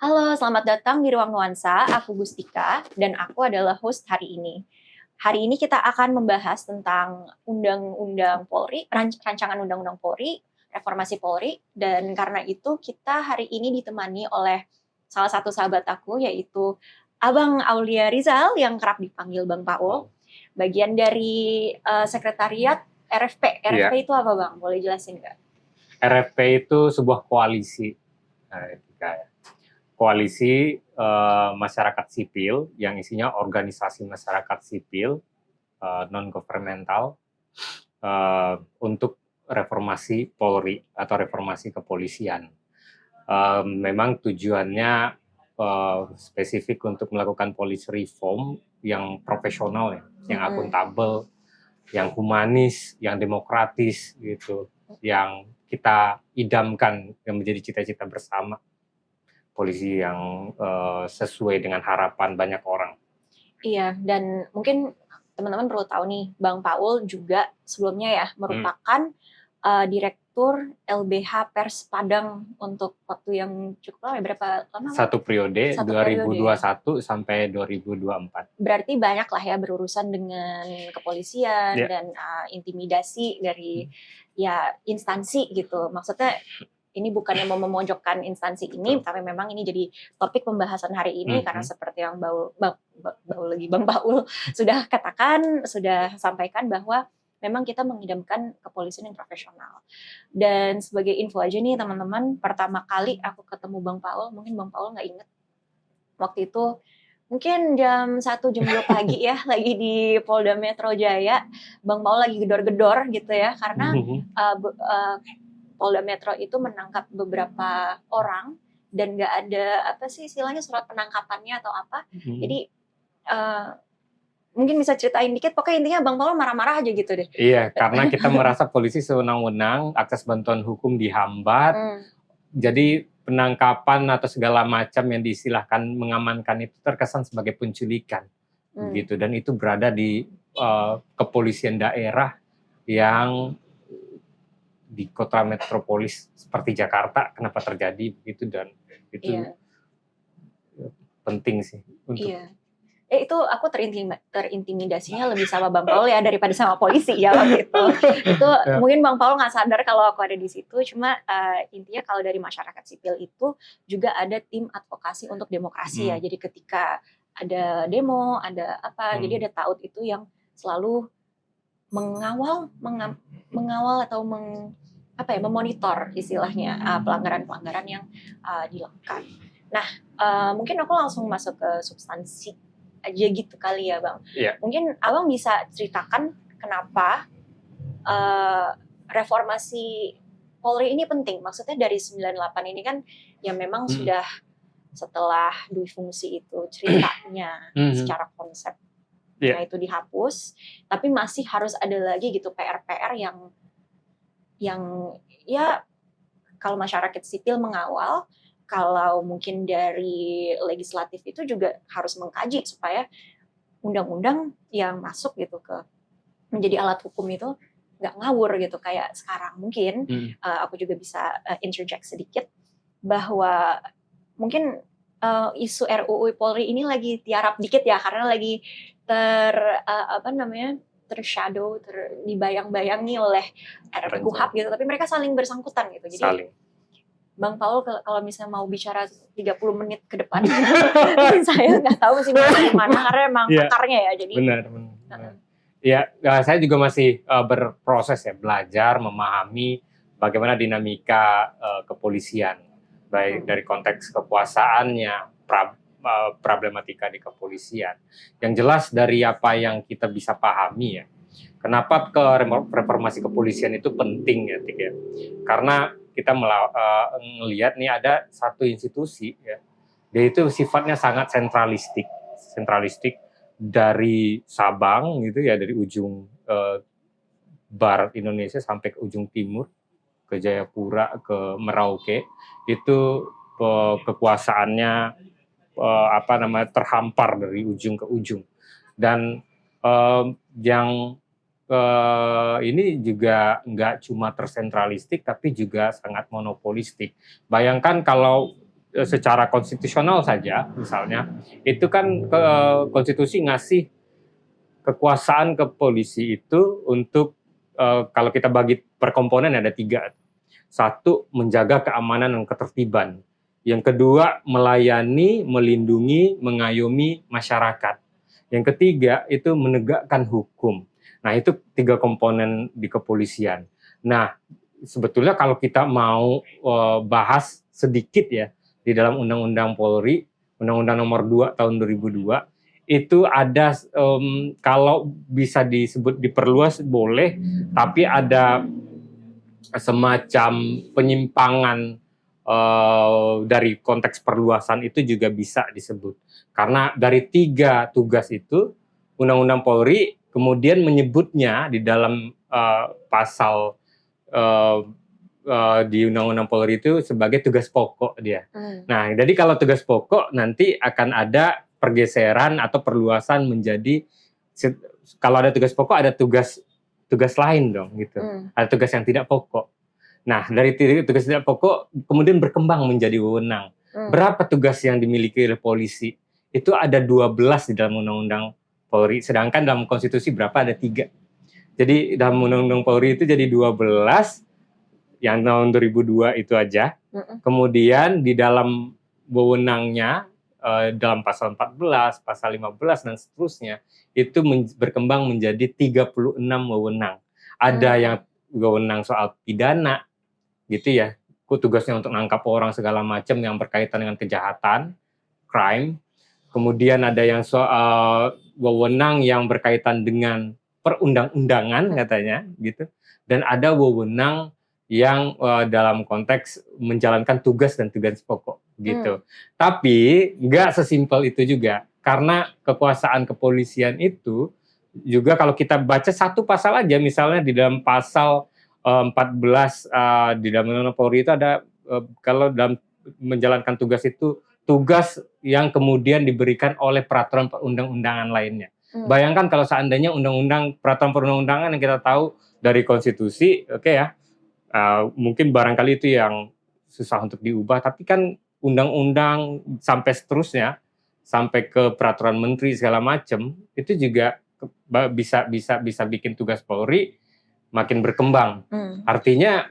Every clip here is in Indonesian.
Halo, selamat datang di Ruang Nuansa. Aku Gustika dan aku adalah host hari ini. Hari ini kita akan membahas tentang Undang-Undang Polri, rancangan Undang-Undang Polri, reformasi Polri, dan karena itu kita hari ini ditemani oleh salah satu sahabat aku yaitu Abang Aulia Rizal yang kerap dipanggil Bang Paul, bagian dari sekretariat RFP. RFP Iya. itu apa Bang? Boleh jelasin nggak? RFP itu sebuah koalisi, koalisi masyarakat sipil yang isinya organisasi masyarakat sipil non governmental untuk reformasi Polri atau reformasi kepolisian. Memang tujuannya spesifik untuk melakukan policy reform yang profesional, yang akuntabel, yang humanis, yang demokratis gitu, yang kita idamkan, yang menjadi cita-cita bersama, polisi yang sesuai dengan harapan banyak orang. Iya, dan mungkin teman-teman perlu tahu nih, Bang Paul juga sebelumnya ya merupakan Direktur LBH Pers Padang untuk waktu yang cukup lama, berapa lama? Satu periode, 2021 sampai 2024. Berarti banyak lah ya berurusan dengan kepolisian dan intimidasi dari ya instansi gitu. Maksudnya ini bukannya mau memojokkan instansi ini, tapi memang ini jadi topik pembahasan hari ini karena seperti yang Bang Paul sudah katakan, sudah sampaikan bahwa memang kita mengidamkan kepolisian yang profesional. Dan sebagai info aja nih teman-teman, pertama kali aku ketemu Bang Paul, mungkin Bang Paul nggak inget, waktu itu mungkin jam 1, jam 2 pagi ya, lagi di Polda Metro Jaya, Bang Paul lagi gedor-gedor gitu ya, karena Polda Metro itu menangkap beberapa orang dan nggak ada apa sih istilahnya surat penangkapannya atau apa. Jadi mungkin bisa ceritain dikit, pokoknya intinya Bang Paul marah-marah aja gitu deh. Iya, karena kita merasa polisi sewenang-wenang, akses bantuan hukum dihambat, jadi penangkapan atau segala macam yang diistilahkan mengamankan itu terkesan sebagai penculikan, gitu. Dan itu berada di kepolisian daerah yang di kota metropolis seperti Jakarta, kenapa terjadi begitu, dan itu penting sih untuk. Itu aku terintimidasinya lebih sama Bang Paul ya daripada sama polisi ya waktu itu. Itu mungkin Bang Paul nggak sadar kalau aku ada di situ. Cuma intinya kalau dari masyarakat sipil itu juga ada tim advokasi untuk demokrasi ya. Jadi ketika ada demo, ada apa, jadi ada TAUD itu yang selalu mengawal atau memonitor istilahnya pelanggaran-pelanggaran yang dilakukan. Nah, mungkin aku langsung masuk ke substansi aja gitu kali ya Bang. Mungkin Abang bisa ceritakan kenapa reformasi Polri ini penting. Maksudnya dari 98 ini kan ya memang sudah setelah dui fungsi itu ceritanya secara konsep itu dihapus, tapi masih harus ada lagi gitu PR-PR yang ya kalau masyarakat sipil mengawal, kalau mungkin dari legislatif itu juga harus mengkaji supaya undang-undang yang masuk gitu ke menjadi alat hukum itu nggak ngawur gitu kayak sekarang. Mungkin aku juga bisa interject sedikit bahwa mungkin isu RUU Polri ini lagi tiarap dikit ya karena lagi tershadow, dibayang-bayangi oleh RPKUHP gitu, tapi mereka saling bersangkutan gitu. Jadi Bang Paul kalau misalnya mau bicara 30 menit ke depan, saya nggak tahu mesti mana karena emang pakarnya ya. Jadi benar. Ya, saya juga masih berproses ya, belajar memahami bagaimana dinamika kepolisian, baik dari konteks kekuasaannya, problematika di kepolisian. Yang jelas dari apa yang kita bisa pahami ya, kenapa reformasi kepolisian itu penting ya, Tik ya? Karena kita melihat nih ada satu institusi ya, dia itu sifatnya sangat sentralistik dari Sabang gitu ya, dari ujung barat Indonesia sampai ke ujung timur, ke Jayapura, ke Merauke, itu kekuasaannya terhampar dari ujung ke ujung. Dan yang ini juga nggak cuma tersentralistik, tapi juga sangat monopolistik. Bayangkan kalau secara konstitusional saja, misalnya, itu kan konstitusi ngasih kekuasaan ke polisi itu untuk kalau kita bagi per komponen ada 3. 1, menjaga keamanan dan ketertiban. Yang kedua, melayani, melindungi, mengayomi masyarakat. Yang ketiga, itu menegakkan hukum. Nah, itu 3 komponen di kepolisian. Nah, sebetulnya kalau kita mau bahas sedikit ya, di dalam Undang-Undang Polri, Undang-Undang Nomor 2 Tahun 2002, itu ada kalau bisa disebut diperluas boleh, tapi ada semacam penyimpangan dari konteks perluasan itu juga bisa disebut. Karena dari 3 tugas itu, Undang-Undang Polri kemudian menyebutnya di dalam pasal di Undang-Undang Polri itu sebagai tugas pokok dia. Nah, jadi kalau tugas pokok nanti akan ada pergeseran atau perluasan menjadi, kalau ada tugas pokok ada tugas lain dong gitu. Ada tugas yang tidak pokok. Nah, dari tugas tidak pokok kemudian berkembang menjadi wewenang. Berapa tugas yang dimiliki oleh polisi? Itu ada 12 di dalam Undang-Undang Polri, sedangkan dalam konstitusi berapa? Ada 3. Jadi dalam Undang-Undang Polri itu jadi 12, yang tahun 2002 itu aja. Kemudian di dalam wewenangnya, dalam pasal 14, pasal 15 dan seterusnya, itu berkembang menjadi 36 wewenang. Ada yang wewenang soal pidana, gitu ya, tugasnya untuk nangkap orang segala macam yang berkaitan dengan kejahatan, crime. Kemudian ada yang soal wewenang yang berkaitan dengan perundang-undangan katanya, gitu. Dan ada wewenang yang dalam konteks menjalankan tugas dan tugas pokok gitu. Tapi nggak sesimpel itu juga, karena kekuasaan kepolisian itu juga kalau kita baca satu pasal aja, misalnya di dalam pasal 14 di dalam Undang-Undang Polri itu ada kalau dalam menjalankan tugas itu tugas yang kemudian diberikan oleh peraturan perundang-undangan lainnya. Bayangkan kalau seandainya undang-undang peraturan perundang-undangan yang kita tahu dari konstitusi, oke ya. Mungkin barangkali itu yang susah untuk diubah, tapi kan undang-undang sampai seterusnya, sampai ke peraturan menteri segala macam, itu juga bisa bikin tugas Polri makin berkembang. Artinya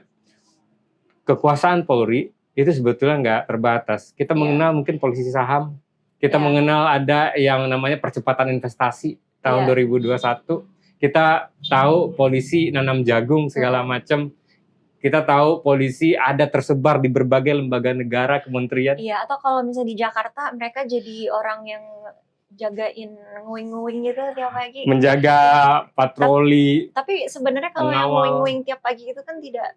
kekuasaan Polri itu sebetulnya nggak terbatas. Kita mengenal mungkin polisi saham, kita mengenal ada yang namanya percepatan investasi tahun 2021, kita tahu polisi nanam jagung segala macam. Kita tahu polisi ada tersebar di berbagai lembaga negara, kementerian. Iya, atau kalau misalnya di Jakarta mereka jadi orang yang jagain nguing-nguing gitu tiap pagi. Menjaga patroli. Tapi sebenarnya kalau yang nguing-nguing tiap pagi itu kan nggak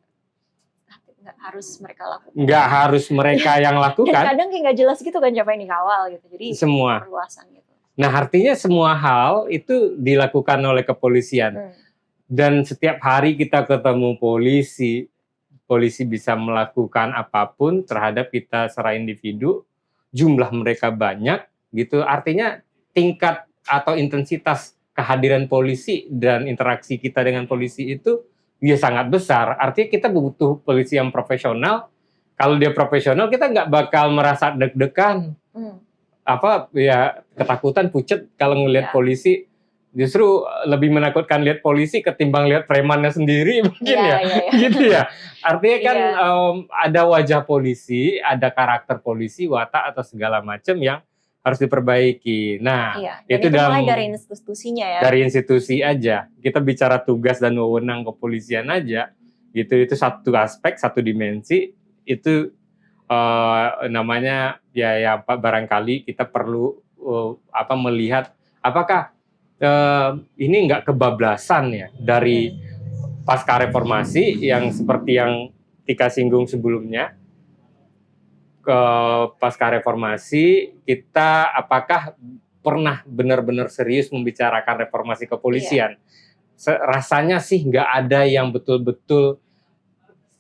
harus mereka lakukan. Nggak harus mereka yang lakukan. Dan kadang kayak nggak jelas gitu kan siapa yang dikawal gitu. Jadi semua perluasan gitu. Nah, artinya semua hal itu dilakukan oleh kepolisian. Dan setiap hari kita ketemu polisi bisa melakukan apapun terhadap kita secara individu, jumlah mereka banyak gitu. Artinya tingkat atau intensitas kehadiran polisi dan interaksi kita dengan polisi itu ya sangat besar. Artinya kita butuh polisi yang profesional. Kalau dia profesional, kita nggak bakal merasa deg-degan, ketakutan, pucet kalau ngelihat polisi. Justru lebih menakutkan lihat polisi ketimbang lihat premannya sendiri mungkin gitu ya. Artinya kan ada wajah polisi, ada karakter polisi, watak atau segala macam yang harus diperbaiki. Nah, itu mulai dari institusinya ya. Dari institusi aja. Kita bicara tugas dan wewenang kepolisian aja, gitu, itu satu aspek, satu dimensi. Itu namanya barangkali kita perlu melihat apakah ini nggak kebablasan ya dari pasca reformasi yang seperti yang Tika singgung sebelumnya. Pasca reformasi kita apakah pernah benar-benar serius membicarakan reformasi kepolisian? Rasanya sih nggak ada yang betul-betul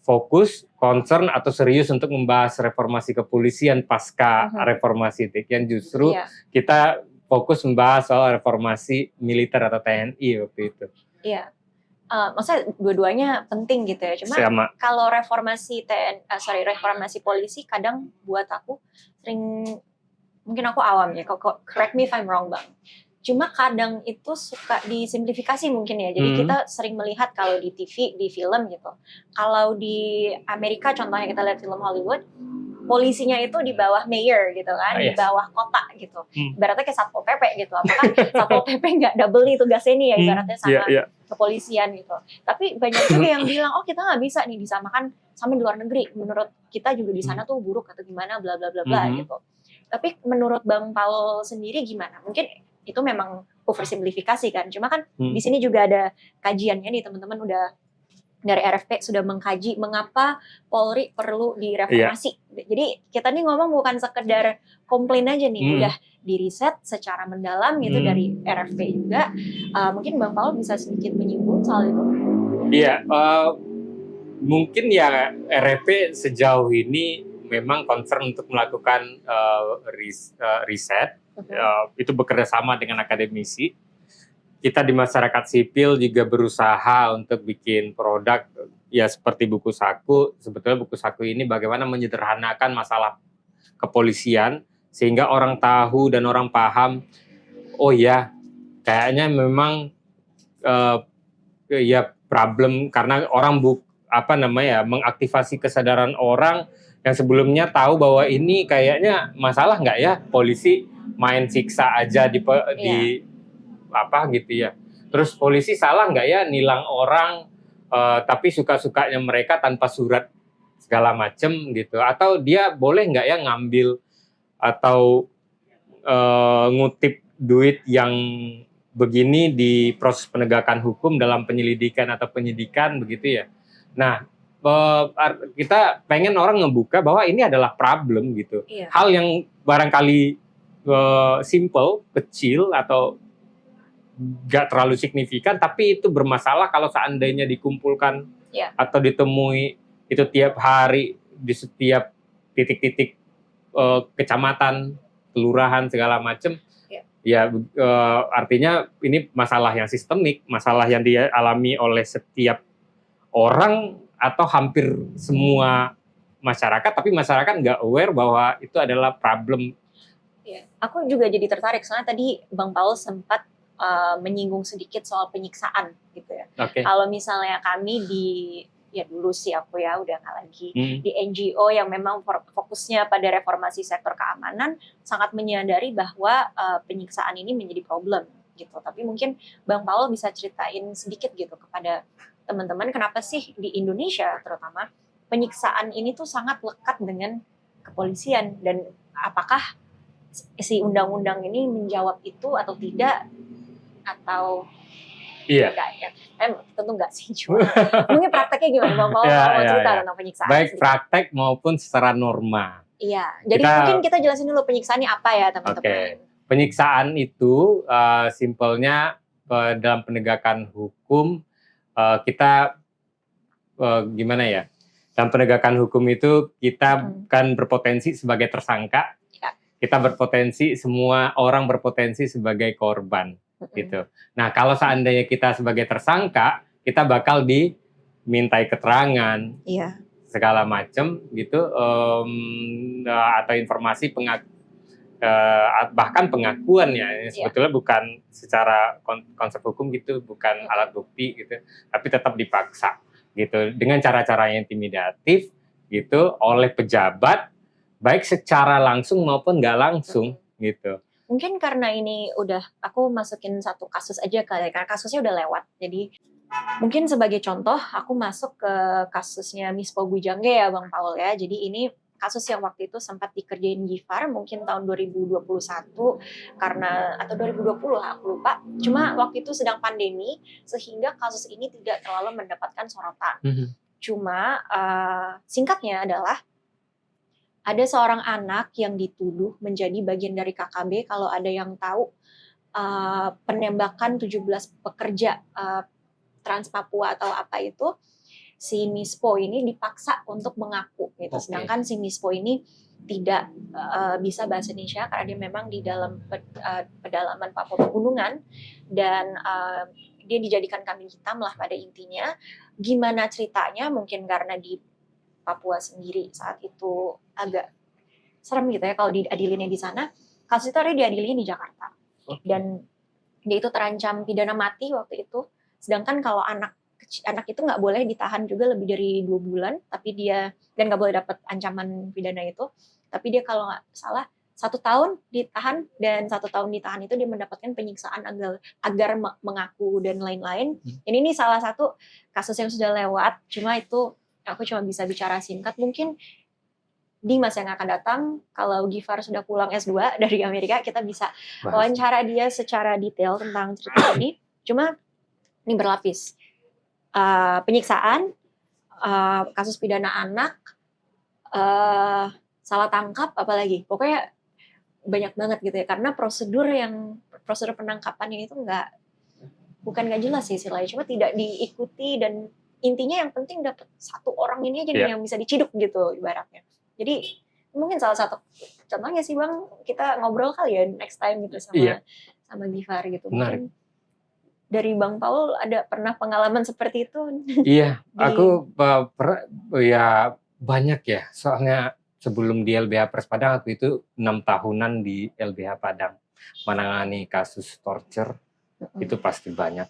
fokus, concern atau serius untuk membahas reformasi kepolisian pasca reformasi, yang justru kita fokus membahas soal reformasi militer atau TNI waktu itu. Iya. maksudnya dua-duanya penting gitu ya. Cuma kalau reformasi polisi kadang buat aku sering, mungkin aku awam ya, correct me if I'm wrong Bang. Cuma kadang itu suka disimplifikasi mungkin ya. Jadi kita sering melihat kalau di TV, di film gitu. Kalau di Amerika contohnya kita lihat film Hollywood, polisinya itu di bawah mayor gitu kan, di bawah kota gitu. Ibaratnya kayak Satpol PP gitu. Apakah Satpol PP nggak double nih tugasnya nih ya ibaratnya sama kepolisian gitu. Tapi banyak juga yang bilang, oh kita nggak bisa nih disamakan sama di luar negeri. Menurut kita juga di sana tuh buruk atau gimana bla bla bla bla gitu. Tapi menurut Bang Paul sendiri gimana? Mungkin itu memang oversimplifikasi kan. Cuma kan di sini juga ada kajiannya nih teman-teman udah dari RFP sudah mengkaji mengapa Polri perlu direformasi. Jadi kita nih ngomong bukan sekedar komplain aja nih, udah diriset secara mendalam gitu dari RFP juga. Mungkin Bang Paul bisa sedikit menyinggung soal itu. Iya, mungkin ya RFP sejauh ini memang concern untuk melakukan riset. Itu bekerja sama dengan akademisi. Kita di masyarakat sipil juga berusaha untuk bikin produk ya seperti buku saku. Sebetulnya buku saku ini bagaimana menyederhanakan masalah kepolisian sehingga orang tahu dan orang paham, oh ya kayaknya memang ya problem karena orang mengaktifasi kesadaran orang yang sebelumnya tahu bahwa ini kayaknya masalah nggak ya polisi main siksa aja di apa gitu ya. Terus polisi salah nggak ya nilang orang tapi suka-sukanya mereka tanpa surat segala macem gitu. Atau dia boleh nggak ya ngambil atau ngutip duit yang begini di proses penegakan hukum dalam penyelidikan atau penyidikan begitu ya. Nah, kita pengen orang ngebuka bahwa ini adalah problem gitu. Hal yang barangkali simple, kecil atau nggak terlalu signifikan, tapi itu bermasalah kalau seandainya dikumpulkan atau ditemui itu tiap hari di setiap titik-titik kecamatan, kelurahan segala macam. Artinya ini masalah yang sistemik, masalah yang dialami oleh setiap orang atau hampir semua masyarakat, tapi masyarakat nggak aware bahwa itu adalah problem. Aku juga jadi tertarik soalnya tadi Bang Paul sempat menyinggung sedikit soal penyiksaan gitu ya. Kalau misalnya kami dulu sih aku ya udah nggak lagi di NGO yang memang fokusnya pada reformasi sektor keamanan, sangat menyadari bahwa penyiksaan ini menjadi problem gitu. Tapi mungkin Bang Paul bisa ceritain sedikit gitu kepada teman-teman kenapa sih di Indonesia terutama penyiksaan ini tuh sangat lekat dengan kepolisian dan apakah si undang-undang ini menjawab itu atau tidak atau enggak ya? Tentu enggak sih, cuma mungkin prakteknya gimana Bang Paul mau cerita tentang penyiksaan? Baik praktek maupun secara norma. Iya, jadi mungkin kita jelasin dulu penyiksaannya apa ya teman-teman. Penyiksaan itu simpelnya dalam penegakan hukum kita gimana ya? Dalam penegakan hukum itu kita kan berpotensi sebagai tersangka. Kita berpotensi, semua orang berpotensi sebagai korban gitu. Nah, kalau seandainya kita sebagai tersangka, kita bakal dimintai keterangan segala macam gitu, atau informasi bahkan pengakuan ya. Sebetulnya bukan secara konsep hukum gitu, bukan alat bukti gitu, tapi tetap dipaksa gitu dengan cara-cara yang intimidatif gitu oleh pejabat, baik secara langsung maupun nggak langsung gitu. Mungkin karena ini aku masukin satu kasus aja kali, karena kasusnya udah lewat. Jadi mungkin sebagai contoh, aku masuk ke kasusnya Mispo Bujangge ya Bang Paul ya. Jadi ini kasus yang waktu itu sempat dikerjain Gifar mungkin tahun 2021 atau 2020 aku lupa. Cuma waktu itu sedang pandemi sehingga kasus ini tidak terlalu mendapatkan sorotan. Cuma singkatnya adalah ada seorang anak yang dituduh menjadi bagian dari KKB. Kalau ada yang tahu penembakan 17 pekerja Trans Papua atau apa itu, si Mispo ini dipaksa untuk mengaku gitu. Sedangkan si Mispo ini tidak bisa bahasa Indonesia karena dia memang di dalam pedalaman Papua Pegunungan dan dia dijadikan kambing hitam lah pada intinya. Gimana ceritanya, mungkin karena di Papua sendiri saat itu agak serem gitu ya kalau diadilinnya di sana. Kasus itu akhirnya diadilin di Jakarta. Dan dia itu terancam pidana mati waktu itu. Sedangkan kalau anak itu nggak boleh ditahan juga lebih dari 2 bulan, tapi dia dan nggak boleh dapat ancaman pidana itu. Tapi dia kalau nggak salah 1 tahun ditahan, dan 1 tahun ditahan itu dia mendapatkan penyiksaan agar mengaku dan lain-lain. Ini salah satu kasus yang sudah lewat, cuma itu aku cuma bisa bicara singkat. Mungkin di masa yang akan datang, kalau Gifar sudah pulang S2 dari Amerika, kita bisa wawancara dia secara detail tentang cerita ini. Cuma ini berlapis. Penyiksaan, kasus pidana anak, salah tangkap, apalagi. Pokoknya banyak banget gitu ya. Karena prosedur penangkapan ini tuh bukan nggak jelas sih istilahnya. Cuma tidak diikuti, dan intinya yang penting dapat 1 orang ini aja yang bisa diciduk gitu ibaratnya. Jadi mungkin salah satu contohnya sih Bang, kita ngobrol kali ya next time gitu sama Gifar gitu. Mungkin dari Bang Paul ada pernah pengalaman seperti itu? Iya, aku ya banyak ya. Soalnya sebelum di LBH Pers Padang, aku itu 6 tahunan di LBH Padang menangani kasus torture. Itu pasti banyak.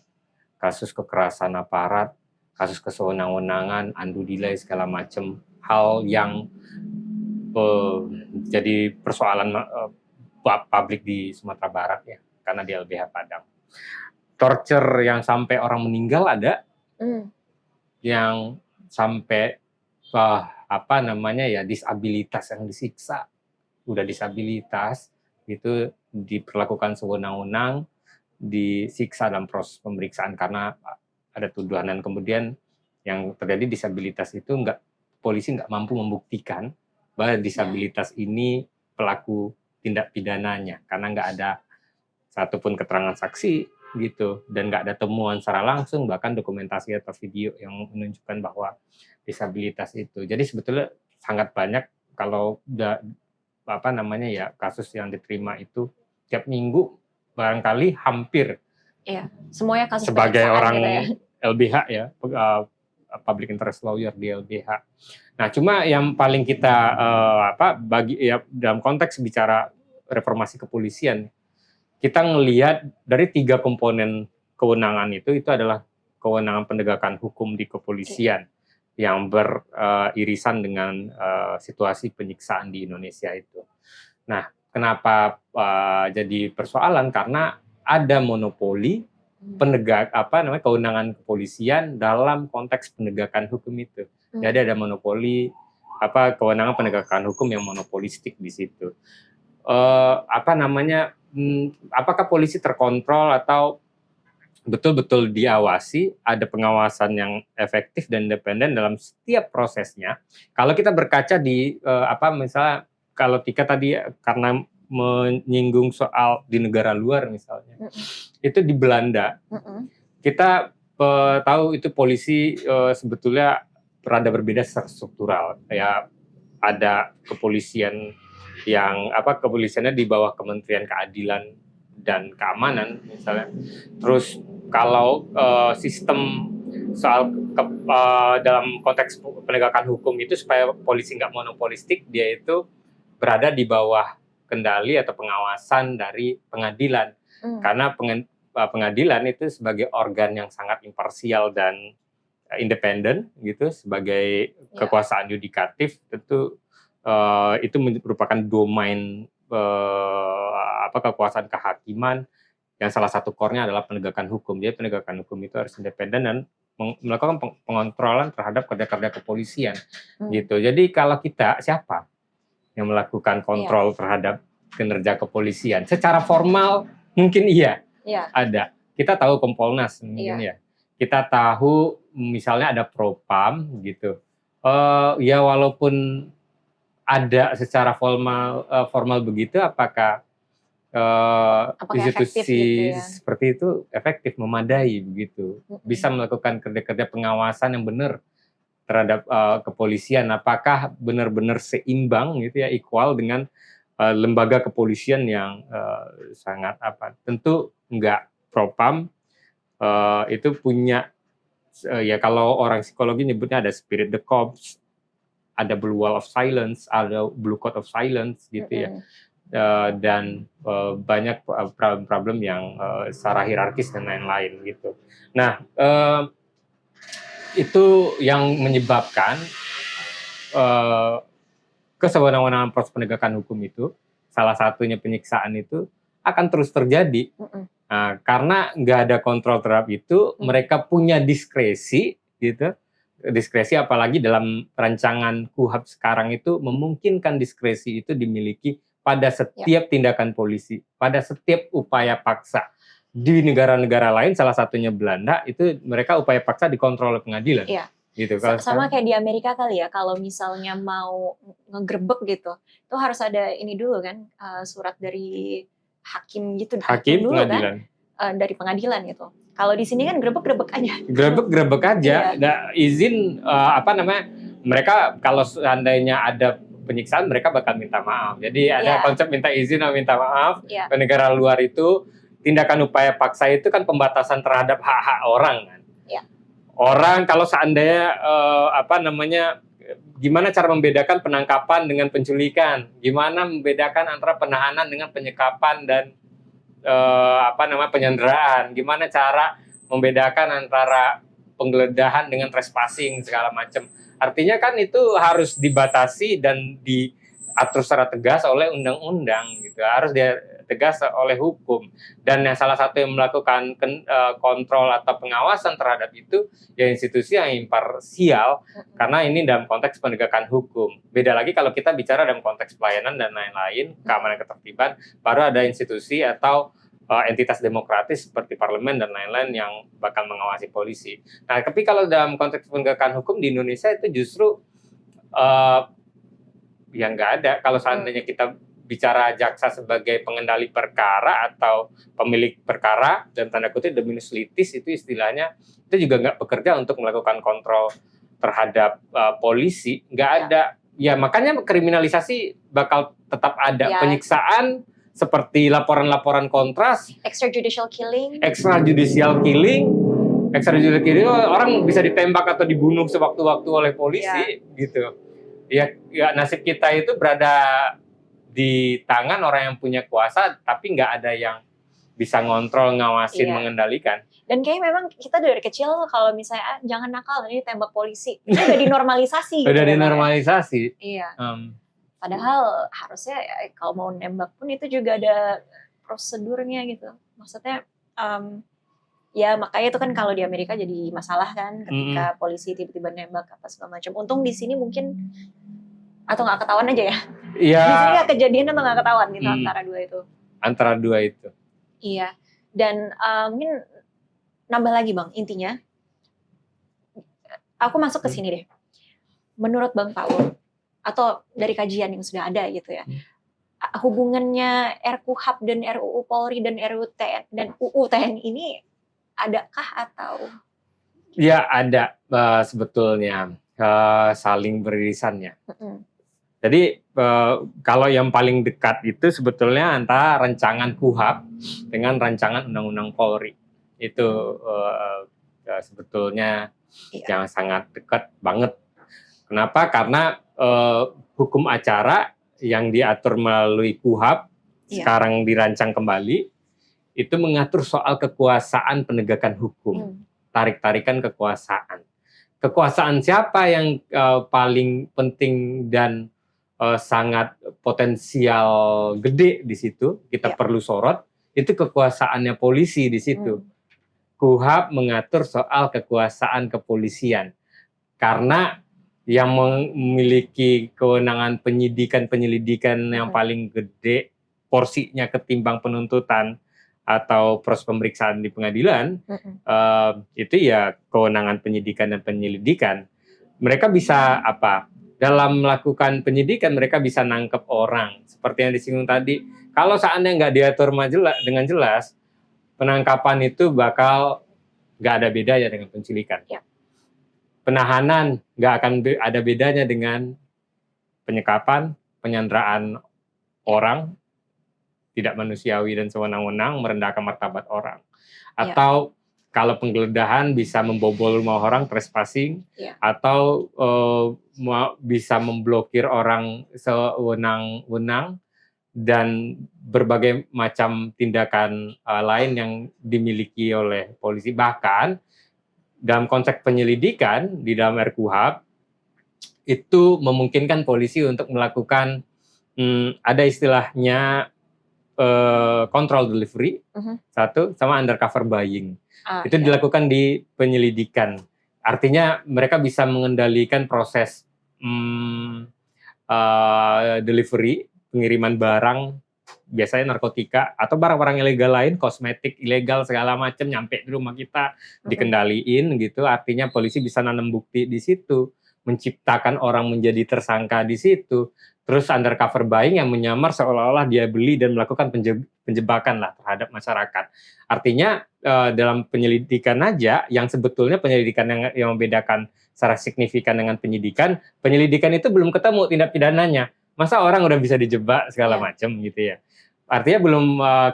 Kasus kekerasan aparat, kasus kesewenang-wenangan, undu delay segala macam hal yang jadi persoalan publik di Sumatera Barat ya, karena di LBH Padang. Torture yang sampai orang meninggal ada, yang sampai disabilitas yang disiksa, udah disabilitas itu diperlakukan sewenang-wenang, disiksa dalam proses pemeriksaan karena ada tuduhan, dan kemudian yang terjadi disabilitas itu polisi nggak mampu membuktikan bahwa disabilitas ini pelaku tindak pidananya karena nggak ada satupun keterangan saksi gitu, dan nggak ada temuan secara langsung, bahkan dokumentasi atau video yang menunjukkan bahwa disabilitas itu. Jadi sebetulnya sangat banyak kalau kasus yang diterima itu tiap minggu barangkali hampir. Iya, semuanya kasus sebagai orang gitu ya. LBH ya, public interest lawyer di LBH. Nah, cuma yang paling kita dalam konteks bicara reformasi kepolisian, kita ngelihat dari 3 komponen kewenangan itu adalah kewenangan penegakan hukum di kepolisian yang beririsan dengan situasi penyiksaan di Indonesia itu. Nah, kenapa jadi persoalan? Karena ada monopoli kewenangan kepolisian dalam konteks penegakan hukum itu. Jadi ada monopoli kewenangan penegakan hukum yang monopolistik di situ. Apakah polisi terkontrol atau betul-betul diawasi, ada pengawasan yang efektif dan independen dalam setiap prosesnya? Kalau kita berkaca di misalnya kalau Tika tadi karena menyinggung soal di negara luar misalnya, itu di Belanda, kita tahu itu polisi sebetulnya rada berbeda secara struktural. Ya, ada kepolisian yang kepolisiannya di bawah Kementerian Keadilan dan Keamanan misalnya. Terus kalau sistem soal dalam konteks penegakan hukum itu supaya polisi nggak monopolistik, dia itu berada di bawah kendali atau pengawasan dari pengadilan. Karena pengadilan itu sebagai organ yang sangat imparsial dan independen gitu, sebagai kekuasaan yudikatif, tentu itu merupakan domain kekuasaan kehakiman yang salah satu core-nya adalah penegakan hukum. Jadi penegakan hukum itu harus independen dan melakukan pengontrolan terhadap kerja-kerja kepolisian gitu. Jadi kalau siapa yang melakukan kontrol terhadap kinerja kepolisian? Secara formal mungkin ada. Kita tahu Kompolnas mungkin Kita tahu misalnya ada Propam gitu. Ya walaupun ada secara formal begitu, apakah institusi seperti itu efektif, memadai begitu, bisa melakukan kerja-kerja pengawasan yang benar terhadap kepolisian? Apakah benar-benar seimbang gitu ya, equal dengan lembaga kepolisian yang sangat tentu enggak. Propam itu punya ya kalau orang psikologi nyebutnya ada spirit the corpse, ada blue wall of silence, ada blue code of silence gitu ya. Dan banyak problem-problem yang secara hierarkis dan lain-lain gitu. Nah, itu yang menyebabkan kesewenang-wenangan proses penegakan hukum itu, salah satunya penyiksaan itu akan terus terjadi. Nah, karena nggak ada kontrol terhadap itu, mereka punya diskresi gitu. Diskresi apalagi dalam rancangan KUHP sekarang itu memungkinkan diskresi itu dimiliki pada setiap tindakan polisi, pada setiap upaya paksa. Di negara-negara lain, salah satunya Belanda, itu mereka upaya paksa dikontrol oleh pengadilan. Iya. Gitu. Sama kayak di Amerika kali ya, kalau misalnya mau ngegerebek gitu, itu harus ada ini dulu kan, surat dari hakim gitu. Hakim dulu pengadilan. Kan, dari pengadilan gitu. Kalau di sini kan grebek-grebek aja. Grebek aja. Nah, izin mereka kalau seandainya ada penyiksaan mereka bakal minta maaf. Jadi ada konsep minta izin atau minta maaf. Ke negara luar itu tindakan upaya paksa itu kan pembatasan terhadap hak-hak orang kan. Orang kalau seandainya gimana cara membedakan penangkapan dengan penculikan? Gimana membedakan antara penahanan dengan penyekapan dan penyanderaan? Gimana cara membedakan antara penggeledahan dengan trespassing segala macam? Artinya kan itu harus dibatasi dan diatur secara tegas oleh undang-undang gitu. Harus tegas oleh hukum. Dan yang salah satu yang melakukan kontrol atau pengawasan terhadap itu ya institusi yang imparsial, karena ini dalam konteks penegakan hukum. Beda lagi kalau kita bicara dalam konteks pelayanan dan lain-lain, keamanan ketertiban, baru ada institusi atau entitas demokratis seperti parlemen dan lain-lain yang bakal mengawasi polisi. Nah, tapi kalau dalam konteks penegakan hukum di Indonesia itu justru yang nggak ada. Kalau seandainya kita bicara jaksa sebagai pengendali perkara atau pemilik perkara dan tanda kutip dominus litis, itu istilahnya itu juga nggak bekerja untuk melakukan kontrol terhadap polisi, nggak ada. Ya makanya kriminalisasi bakal tetap ada. Penyiksaan seperti laporan-laporan kontras, extrajudicial killing, orang bisa ditembak atau dibunuh sewaktu-waktu oleh polisi gitu. Ya nasib kita itu berada di tangan orang yang punya kuasa, tapi nggak ada yang bisa ngontrol, ngawasin, mengendalikan. Dan kayaknya memang kita dari kecil kalau misalnya jangan nakal, ini tembak polisi, itu udah dinormalisasi. Udah dinormalisasi. Iya. Padahal harusnya kalau mau nembak pun itu juga ada prosedurnya gitu. Maksudnya ya makanya itu kan kalau di Amerika jadi masalah kan ketika polisi tiba-tiba nembak apa segala macam. Untung di sini mungkin atau nggak ketahuan aja ya. Iya. Di sini nggak kejadian atau nggak ketahuan gitu antara dua itu. Antara dua itu. Iya. Dan mungkin nambah lagi Bang, intinya aku masuk ke sini deh. Menurut Bang Paul atau dari kajian yang sudah ada gitu ya, hubungannya RKUHP dan RUU Polri dan UU TNI ini adakah atau? Ya ada sebetulnya saling beririsannya. Jadi kalau yang paling dekat itu sebetulnya antara rancangan KUHP dengan rancangan Undang-Undang Polri. Itu sebetulnya yang sangat dekat banget. Kenapa? Karena hukum acara yang diatur melalui KUHP sekarang dirancang kembali itu mengatur soal kekuasaan penegakan hukum, tarik-tarikan kekuasaan. Kekuasaan siapa yang paling penting dan sangat potensial gede di situ, kita perlu sorot, itu kekuasaannya polisi di situ. KUHP mengatur soal kekuasaan kepolisian. Karena yang memiliki kewenangan penyelidikan yang paling gede porsinya ketimbang penuntutan atau proses pemeriksaan di pengadilan, itu ya kewenangan penyidikan dan penyelidikan. Mereka bisa dalam melakukan penyidikan mereka bisa nangkep orang seperti yang disinggung tadi. Kalau seandainya nggak diatur dengan jelas, penangkapan itu bakal nggak ada bedanya dengan penculikan. Penahanan nggak akan ada bedanya dengan penyekapan, penyanderaan orang tidak manusiawi dan sewenang-wenang, merendahkan martabat orang. Atau kalau penggeledahan bisa membobol rumah orang, trespassing, atau bisa memblokir orang sewenang-wenang, dan berbagai macam tindakan lain yang dimiliki oleh polisi. Bahkan dalam konteks penyelidikan di dalam RKUHP itu memungkinkan polisi untuk melakukan ada istilahnya control delivery, satu, sama undercover buying. Itu dilakukan di penyelidikan. Artinya mereka bisa mengendalikan proses delivery, pengiriman barang, biasanya narkotika atau barang-barang ilegal lain, kosmetik ilegal segala macam nyampe di rumah kita, dikendaliin gitu. Artinya polisi bisa nanam bukti di situ, menciptakan orang menjadi tersangka di situ. Terus undercover buying yang menyamar seolah-olah dia beli dan melakukan penjebakan lah terhadap masyarakat. Artinya dalam penyelidikan aja, yang sebetulnya penyelidikan yang membedakan secara signifikan dengan penyelidikan itu belum ketemu tindak pidananya. Masa orang udah bisa dijebak segala macam gitu ya. Artinya belum,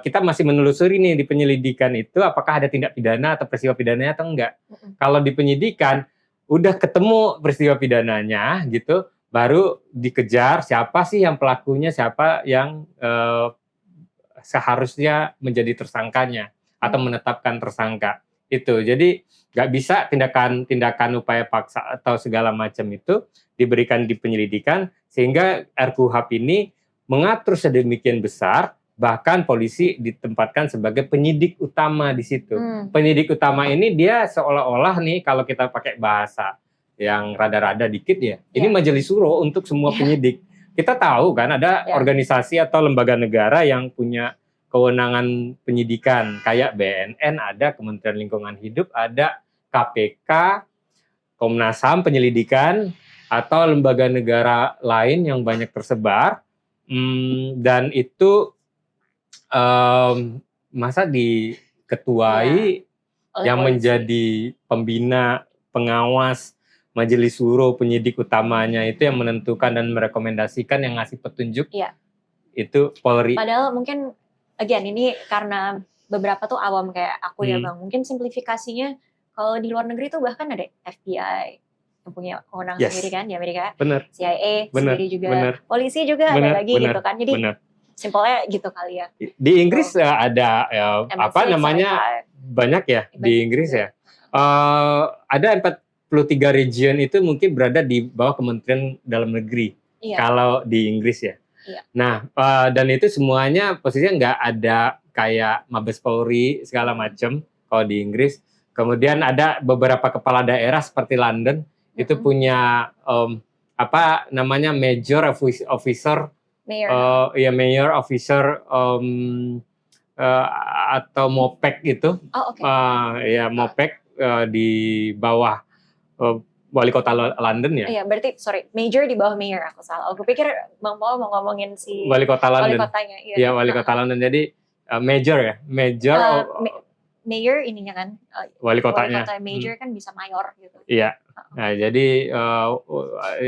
kita masih menelusuri nih di penyelidikan itu apakah ada tindak pidana atau peristiwa pidananya atau enggak. Kalau di penyidikan udah ketemu peristiwa pidananya gitu, baru dikejar siapa sih yang pelakunya, siapa yang seharusnya menjadi tersangkanya atau menetapkan tersangka itu. Jadi nggak bisa tindakan upaya paksa atau segala macam itu diberikan di penyelidikan, sehingga RKUHP ini mengatur sedemikian besar, bahkan polisi ditempatkan sebagai penyidik utama di situ. Penyidik utama ini dia seolah-olah nih, kalau kita pakai bahasa yang rada-rada dikit ya, ini majelis suro untuk semua penyidik. Kita tahu kan ada organisasi atau lembaga negara yang punya kewenangan penyidikan, kayak BNN, ada Kementerian Lingkungan Hidup, ada KPK, Komnas HAM penyelidikan, atau lembaga negara lain yang banyak tersebar, dan itu masa diketuai yang menjadi pembina, pengawas, majelis suro, penyidik utamanya itu yang menentukan dan merekomendasikan, yang ngasih petunjuk itu Polri. Padahal mungkin again ini karena beberapa tuh awam kayak aku ya Bang, mungkin simplifikasinya kalau di luar negeri tuh bahkan ada FBI yang punya kewenangan sendiri kan di Amerika, CIA sendiri juga, polisi juga ada lagi gitu kan, jadi simpelnya gitu kali ya. Di Inggris ada apa namanya banyak ya di Inggris ya, ada 43 region itu mungkin berada di bawah Kementerian Dalam Negeri kalau di Inggris ya. Nah, dan itu semuanya posisinya nggak ada kayak Mabes Polri segala macam kalau di Inggris. Kemudian ada beberapa kepala daerah seperti London itu punya apa namanya major officer, mayor officer atau MOPEC itu, MOPEC di bawah wali kota London ya. Iya, berarti major di bawah mayor, aku salah. Aku pikir Bang Paul mau ngomongin si wali kota London. Wali kotanya. Iya, wali kota London. Jadi major ya, major. Mayor ininya kan. Wali kotanya. Wali kota major kan bisa mayor gitu. Iya. Nah, jadi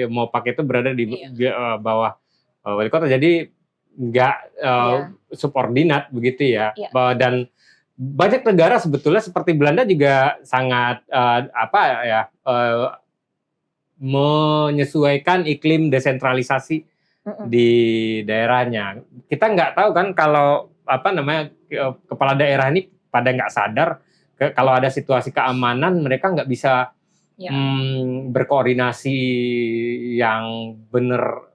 MOPAC itu berada di bawah wali kota. Jadi nggak subordinat begitu ya. Dan banyak negara sebetulnya seperti Belanda juga sangat menyesuaikan iklim desentralisasi di daerahnya. Kita nggak tahu kan kalau kepala daerah ini pada nggak sadar kalau ada situasi keamanan mereka nggak bisa berkoordinasi yang benar,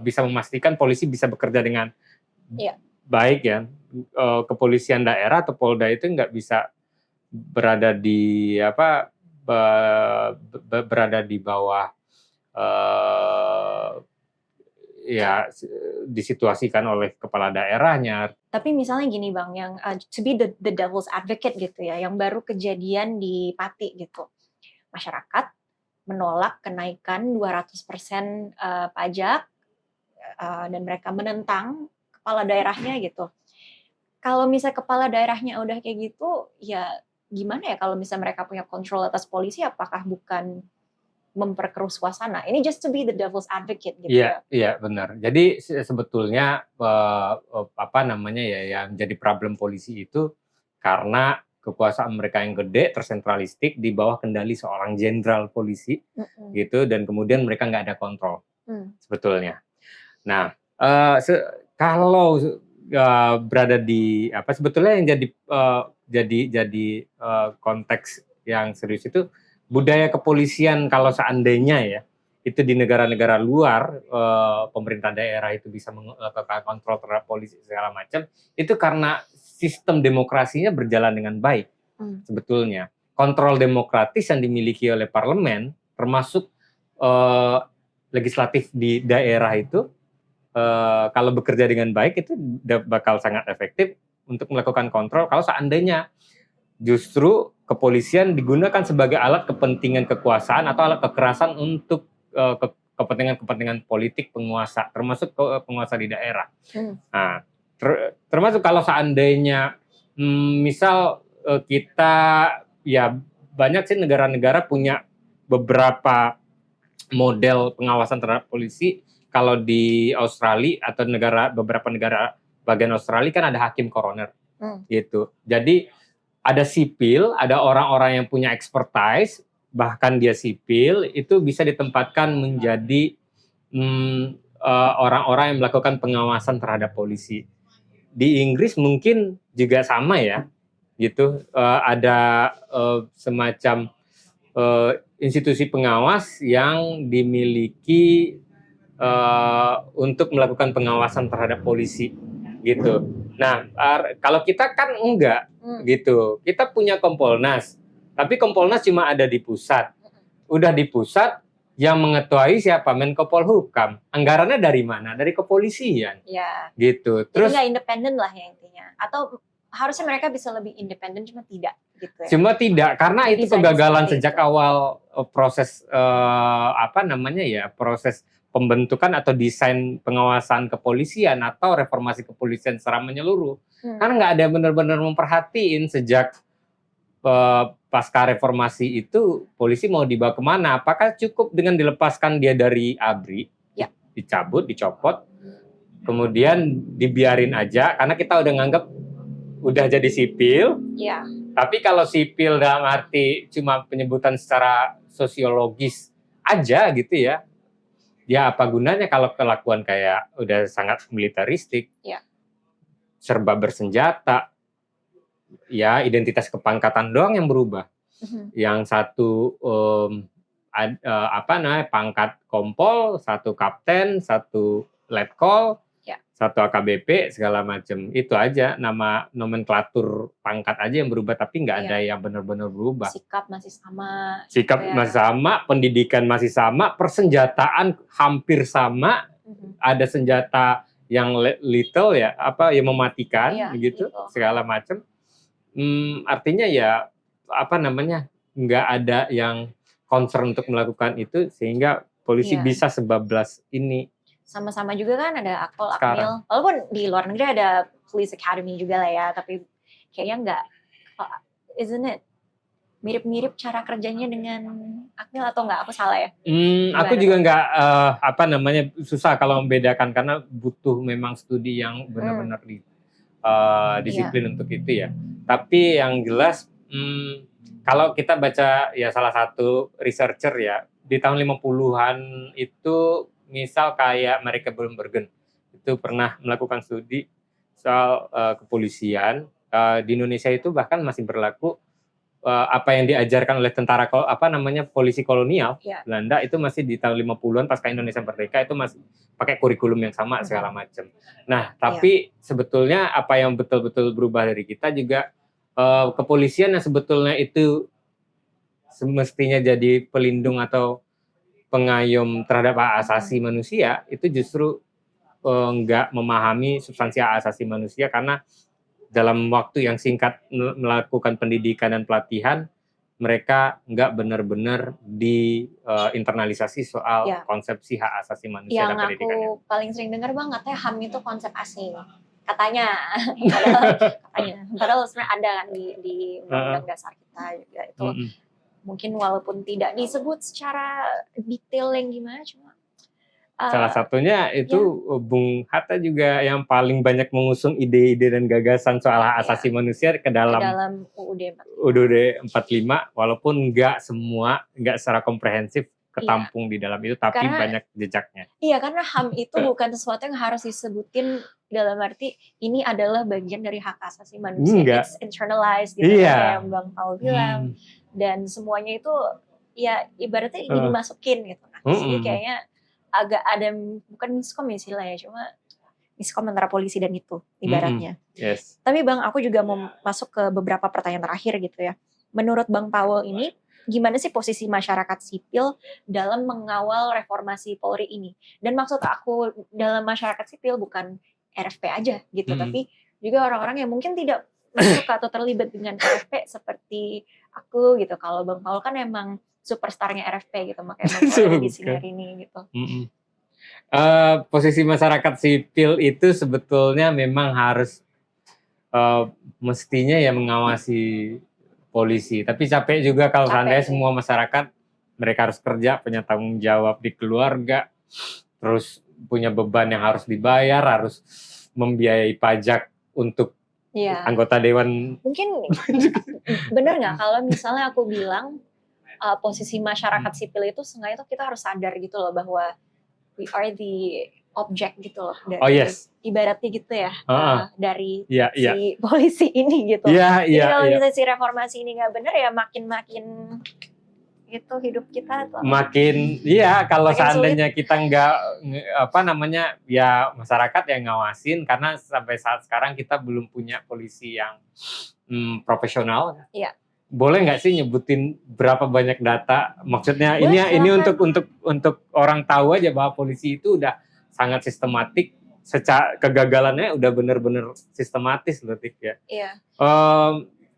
bisa memastikan polisi bisa bekerja dengan baik ya. Kepolisian daerah atau Polda itu nggak bisa berada di berada di bawah disituasikan oleh kepala daerahnya. Tapi misalnya gini Bang, yang to be the devil's advocate gitu ya, yang baru kejadian di Pati gitu. Masyarakat menolak kenaikan 200% pajak dan mereka menentang kepala daerahnya gitu. Kalau misalnya kepala daerahnya udah kayak gitu, ya gimana ya kalau misalnya mereka punya kontrol atas polisi, apakah bukan memperkeruh suasana? Ini just to be the devil's advocate gitu. Iya benar. Jadi sebetulnya yang jadi problem polisi itu karena kekuasaan mereka yang gede, tersentralistik di bawah kendali seorang jenderal polisi gitu, dan kemudian mereka nggak ada kontrol sebetulnya. Nah, kalau berada di apa sebetulnya yang jadi konteks yang serius itu budaya kepolisian. Kalau seandainya ya itu di negara-negara luar pemerintah daerah itu bisa melakukan kontrol terhadap polisi segala macam, itu karena sistem demokrasinya berjalan dengan baik. Sebetulnya kontrol demokratis yang dimiliki oleh parlemen termasuk legislatif di daerah itu kalau bekerja dengan baik itu bakal sangat efektif untuk melakukan kontrol. Kalau seandainya justru kepolisian digunakan sebagai alat kepentingan kekuasaan atau alat kekerasan untuk kepentingan politik penguasa, termasuk penguasa di daerah. Nah, termasuk kalau seandainya misal kita ya banyak sih negara-negara punya beberapa model pengawasan terhadap polisi. Kalau di Australia atau beberapa negara bagian Australia kan ada hakim koroner gitu. Jadi ada sipil, ada orang-orang yang punya expertise, bahkan dia sipil itu bisa ditempatkan menjadi orang-orang yang melakukan pengawasan terhadap polisi. Di Inggris mungkin juga sama ya, gitu. Ada semacam institusi pengawas yang dimiliki untuk melakukan pengawasan terhadap polisi, gitu. Nah, kalau kita kan enggak, gitu. Kita punya Kompolnas, tapi Kompolnas cuma ada di pusat. Udah di pusat, yang mengetuai siapa? Menko Polhukam. Anggarannya dari mana? Dari kepolisian. Ya. Gitu. Terus nggak independen lah ya intinya. Atau harusnya mereka bisa lebih independen, cuma tidak gitu ya. Cuma tidak, karena itu kegagalan sejak itu. awal proses proses pembentukan atau desain pengawasan kepolisian atau reformasi kepolisian secara menyeluruh. Karena nggak ada benar-benar memperhatiin sejak pasca reformasi itu polisi mau dibawa kemana? Apakah cukup dengan dilepaskan dia dari ABRI, dicabut, dicopot, kemudian dibiarin aja karena kita udah nganggap udah jadi sipil. Ya. Tapi kalau sipil dalam arti cuma penyebutan secara sosiologis aja gitu ya. Ya apa gunanya kalau kelakuan kayak udah sangat militeristik, serba bersenjata, ya identitas kepangkatan doang yang berubah. Yang satu pangkat kompol, satu kapten, satu letkol, satu AKBP segala macam. Itu aja, nama nomenklatur pangkat aja yang berubah, tapi nggak ada yang benar-benar berubah. Sikap masih sama. Masih sama, pendidikan masih sama, persenjataan hampir sama. Ada senjata yang lethal ya, yang mematikan gitu, segala macam. Artinya ya nggak ada yang concern untuk melakukan itu sehingga polisi bisa sebablas ini. Sama-sama juga kan ada Akpol, Akmil. Walaupun di luar negeri ada Police Academy juga lah ya, tapi kayaknya nggak, isn't it? Mirip-mirip cara kerjanya dengan Akmil atau nggak? Aku salah ya? Aku juga nggak, susah kalau membedakan karena butuh memang studi yang benar-benar disiplin untuk itu ya. Tapi yang jelas, kalau kita baca ya salah satu researcher ya, di tahun 50-an itu misal kayak mereka Bloembergen itu pernah melakukan studi soal kepolisian di Indonesia itu bahkan masih berlaku apa yang diajarkan oleh tentara polisi kolonial Belanda itu masih di tahun 50-an pasca Indonesia merdeka itu masih pakai kurikulum yang sama segala macam. Nah, tapi sebetulnya apa yang betul-betul berubah dari kita juga kepolisian yang sebetulnya itu semestinya jadi pelindung atau pengayom terhadap hak asasi manusia itu justru nggak memahami substansi hak asasi manusia karena dalam waktu yang singkat melakukan pendidikan dan pelatihan mereka nggak benar-benar diinternalisasi soal konsepsi hak asasi manusia dan pendidikannya. Yang aku paling sering dengar banget ya HAM itu konsep asing katanya, padahal sebenarnya ada kan di undang-undang dasar kita juga itu. Mungkin walaupun tidak disebut secara detail yang gimana, cuma Salah satunya itu Ya, Bung Hatta juga yang paling banyak mengusung ide-ide dan gagasan soal hak ya, asasi manusia ke ke dalam dalam UUD 45. UUD 45, walaupun nggak secara komprehensif Iya, ketampung di dalam itu, tapi karena banyak jejaknya. iya, karena HAM itu bukan sesuatu yang harus disebutin dalam arti ini adalah bagian dari hak asasi manusia. Enggak, It's internalized gitu kan, kayak iya. yang Bang Paul bilang. Dan semuanya itu ya ibaratnya dimasukin gitu kan. Jadi kayaknya agak ada, bukan miskom istilahnya, cuma miskom antara polisi dan itu ibaratnya. Yes. Tapi Bang, aku juga mau masuk ke beberapa pertanyaan terakhir gitu ya. Menurut Bang Paul ini, gimana sih posisi masyarakat sipil dalam mengawal reformasi Polri ini? Dan maksud aku dalam masyarakat sipil bukan RFP aja gitu, tapi juga orang-orang yang mungkin tidak masuk atau terlibat dengan RFP seperti aku gitu. Kalau Bang Paul kan emang superstarnya RFP gitu, makanya Bang Paul ada di sini hari ini gitu. Posisi masyarakat sipil itu sebetulnya memang harus mestinya ya mengawasi polisi. Tapi capek juga kalau seandainya semua masyarakat mereka harus kerja, punya tanggung jawab di keluarga, terus punya beban yang harus dibayar, harus membiayai pajak untuk anggota dewan. Mungkin benar nggak kalau misalnya aku bilang posisi masyarakat sipil itu seenggaknya itu kita harus sadar gitu loh bahwa we are the object gitu loh dari ibaratnya gitu ya dari si polisi ini gitu. Jadi kalau misalnya si reformasi ini nggak benar ya makin itu hidup kita tuh makin kalau makin seandainya sulit. Kita nggak ya masyarakat yang ngawasin, karena sampai saat sekarang kita belum punya polisi yang profesional. Boleh nggak sih nyebutin berapa banyak data? Maksudnya ini untuk orang tahu aja bahwa polisi itu udah sangat sistematik, secara kegagalannya udah bener-bener sistematis loh, Tik, ya.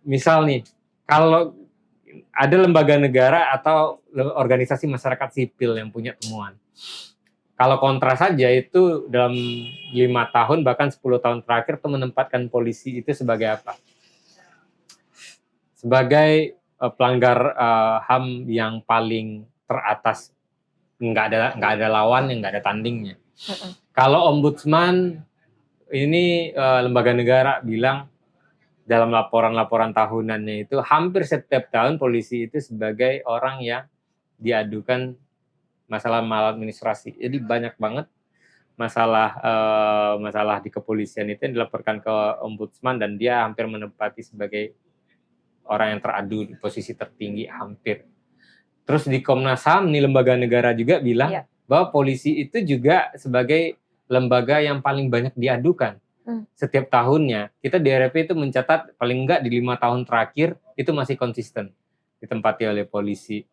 Misal nih, kalau ada lembaga negara atau organisasi masyarakat sipil yang punya temuan, kalau Kontras saja itu dalam 5 tahun bahkan 10 tahun terakhir itu menempatkan polisi itu sebagai apa? Sebagai pelanggar HAM yang paling teratas, nggak ada lawan, nggak ada tandingnya. Kalau ombudsman ini lembaga negara bilang dalam laporan-laporan tahunannya itu hampir setiap tahun polisi itu sebagai orang yang diadukan masalah maladministrasi. Jadi banyak banget masalah di kepolisian itu yang dilaporkan ke ombudsman, dan dia hampir menempati sebagai orang yang teradu di posisi tertinggi hampir. Terus di Komnas HAM nih, lembaga negara juga bilang bahwa polisi itu juga sebagai lembaga yang paling banyak diadukan setiap tahunnya. Kita di RFP itu mencatat paling enggak di 5 tahun terakhir itu masih konsisten ditempati oleh polisi.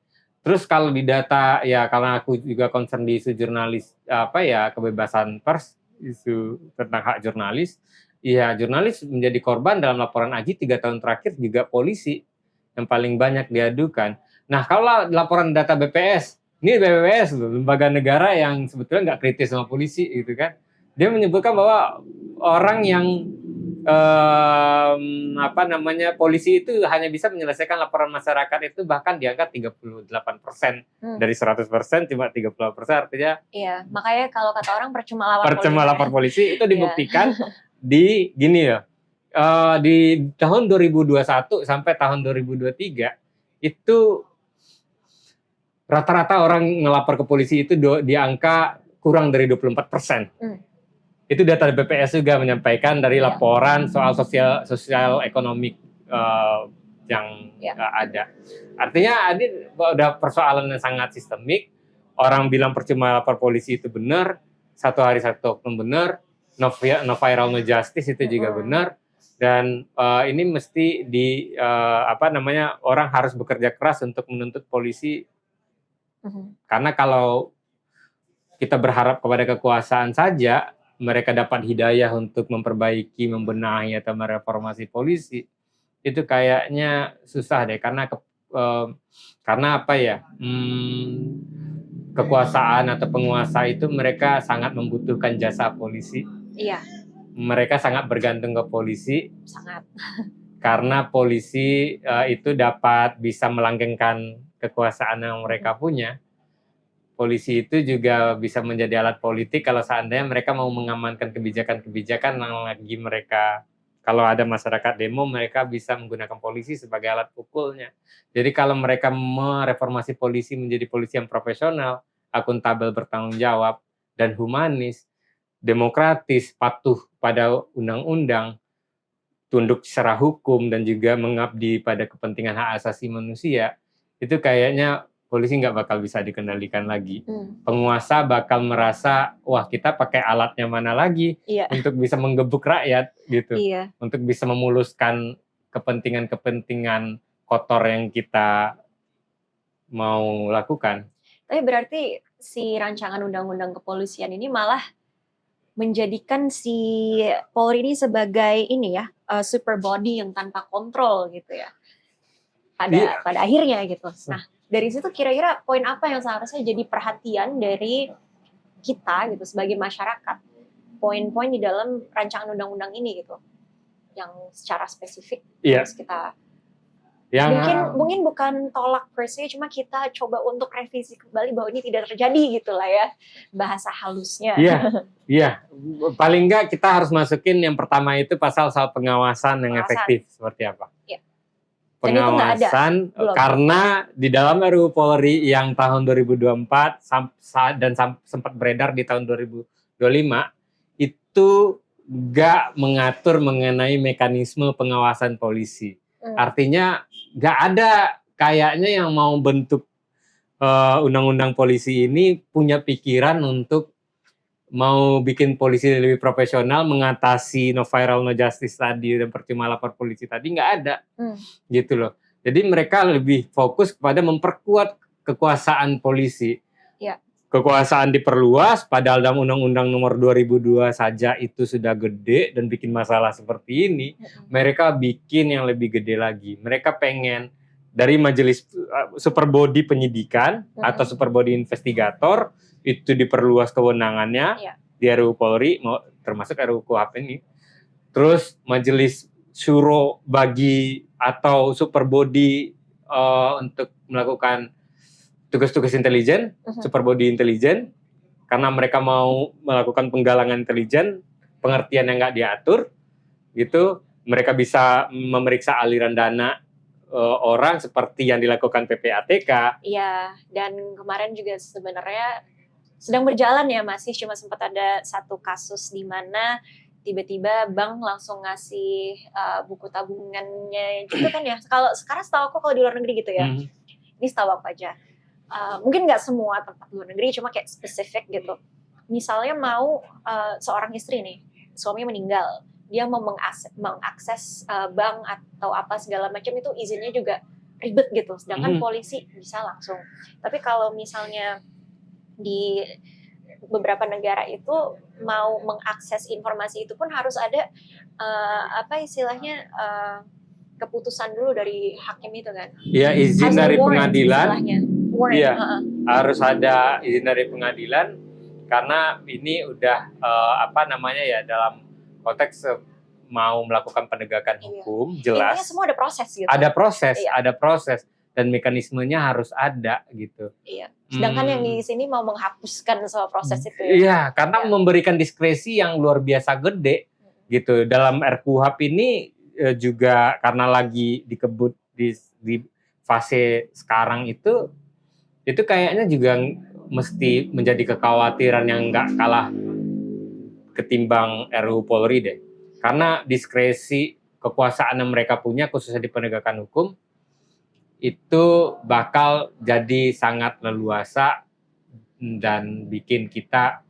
Terus kalau di data ya, karena aku juga concern di isu jurnalis kebebasan pers, isu tentang hak jurnalis. Iya, jurnalis menjadi korban dalam laporan Aji 3 tahun terakhir juga polisi yang paling banyak diadukan. Nah, kalau laporan data BPS, ini BPS loh, lembaga negara yang sebetulnya nggak kritis sama polisi gitu kan. Dia menyebutkan bahwa orang yang polisi itu hanya bisa menyelesaikan laporan masyarakat itu bahkan diangkat 38% dari 100%, cuma 30%, artinya. Iya, makanya kalau kata orang percuma lapor polisi itu dibuktikan di gini ya. Di tahun 2021 sampai tahun 2023 itu rata-rata orang ngelapor ke polisi itu di angka kurang dari 24%. Itu data BPS juga menyampaikan dari laporan soal sosial ekonomi yang ada. Artinya ini udah persoalan yang sangat sistemik. Orang bilang percuma lapor polisi itu benar, satu hari satu oknum benar, no viral no justice itu juga benar. Dan ini mesti orang harus bekerja keras untuk menuntut polisi. Karena kalau kita berharap kepada kekuasaan saja mereka dapat hidayah untuk memperbaiki, membenahi atau mereformasi polisi, itu kayaknya susah deh, karena kekuasaan atau penguasa itu mereka sangat membutuhkan jasa polisi. Iya. Mereka sangat bergantung ke polisi. Sangat. Karena polisi itu bisa melanggengkan kekuasaan yang mereka punya. polisi itu juga bisa menjadi alat politik kalau seandainya mereka mau mengamankan kebijakan-kebijakan yang lagi mereka, kalau ada masyarakat demo, mereka bisa menggunakan polisi sebagai alat pukulnya. Jadi kalau mereka mereformasi polisi menjadi polisi yang profesional, akuntabel, bertanggung jawab, dan humanis, demokratis, patuh pada undang-undang, tunduk secara hukum, dan juga mengabdi pada kepentingan hak asasi manusia, itu kayaknya polisi nggak bakal bisa dikendalikan lagi. Penguasa bakal merasa, wah kita pakai alatnya mana lagi untuk bisa menggebuk rakyat gitu, untuk bisa memuluskan kepentingan-kepentingan kotor yang kita mau lakukan. Tapi berarti si rancangan undang-undang kepolisian ini malah menjadikan si Polri ini sebagai ini ya, super body yang tanpa kontrol gitu ya. Pada akhirnya gitu. Nah, dari situ kira-kira poin apa yang seharusnya jadi perhatian dari kita gitu sebagai masyarakat? Poin-poin di dalam rancangan undang-undang ini gitu. Yang secara spesifik harus kita mungkin bukan tolak per se, cuma kita coba untuk revisi kembali bahwa ini tidak terjadi gitu lah ya, bahasa halusnya. Iya, paling enggak kita harus masukin yang pertama itu pasal soal pengawasan yang efektif seperti apa. Pengawasan, karena di dalam RUU Polri yang tahun 2024 dan sempat beredar di tahun 2025 itu nggak mengatur mengenai mekanisme pengawasan polisi. Artinya nggak ada kayaknya yang mau bentuk undang-undang polisi ini punya pikiran untuk mau bikin polisi lebih profesional, mengatasi no viral no justice tadi dan percuma lapor polisi tadi, nggak ada gitu loh. Jadi mereka lebih fokus kepada memperkuat kekuasaan polisi. Kekuasaan diperluas, padahal dalam Undang-Undang Nomor 2002 saja itu sudah gede dan bikin masalah seperti ini. Mereka bikin yang lebih gede lagi. Mereka pengen dari majelis super body penyidikan atau super body investigator itu diperluas kewenangannya di RUU Polri, termasuk RUU KUHP ini. Terus majelis syuro bagi atau super body untuk melakukan tugas-tugas intelijen, super body intelijen, karena mereka mau melakukan penggalangan intelijen, pengertian yang nggak diatur, gitu, mereka bisa memeriksa aliran dana orang seperti yang dilakukan PPATK. Iya, dan kemarin juga sebenarnya sedang berjalan ya, masih cuma sempat ada satu kasus di mana tiba-tiba bank langsung ngasih buku tabungannya gitu kan ya. Kalau sekarang setahu aku kalau di luar negeri gitu ya. Ini setahu aku aja. Mungkin nggak semua tempat luar negeri, cuma kayak spesifik gitu. Misalnya mau seorang istri nih, suaminya meninggal, dia mau mengakses bank atau apa segala macam, itu izinnya juga ribet gitu. Sedangkan polisi bisa langsung. Tapi kalau misalnya di beberapa negara itu mau mengakses informasi itu pun harus ada keputusan dulu dari hakim itu kan. Iya, izin dari pengadilan. Iya, harus ada izin dari pengadilan karena ini udah dalam konteks mau melakukan penegakan hukum, jelas. Intinya semua ada proses gitu. Ada proses dan mekanismenya harus ada gitu. Iya. Sedangkan yang di sini mau menghapuskan soal proses itu ya. Iya, karena memberikan diskresi yang luar biasa gede gitu. Dalam RKUHP ini juga karena lagi dikebut di fase sekarang itu kayaknya juga mesti menjadi kekhawatiran yang nggak kalah ketimbang RUU Polri deh. Karena diskresi kekuasaan yang mereka punya khususnya di penegakan hukum itu bakal jadi sangat leluasa dan bikin kita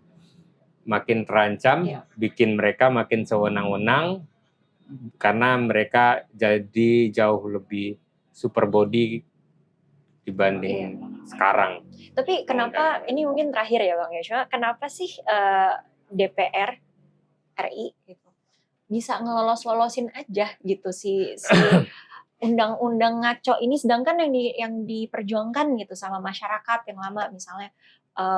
makin terancam, bikin mereka makin sewenang-wenang karena mereka jadi jauh lebih super body dibanding sekarang. Tapi kenapa, ini mungkin terakhir ya Bang Yosua, kenapa sih DPR RI gitu bisa ngelolos-lolosin aja gitu si undang-undang ngaco ini, sedangkan yang diperjuangkan gitu sama masyarakat yang lama, misalnya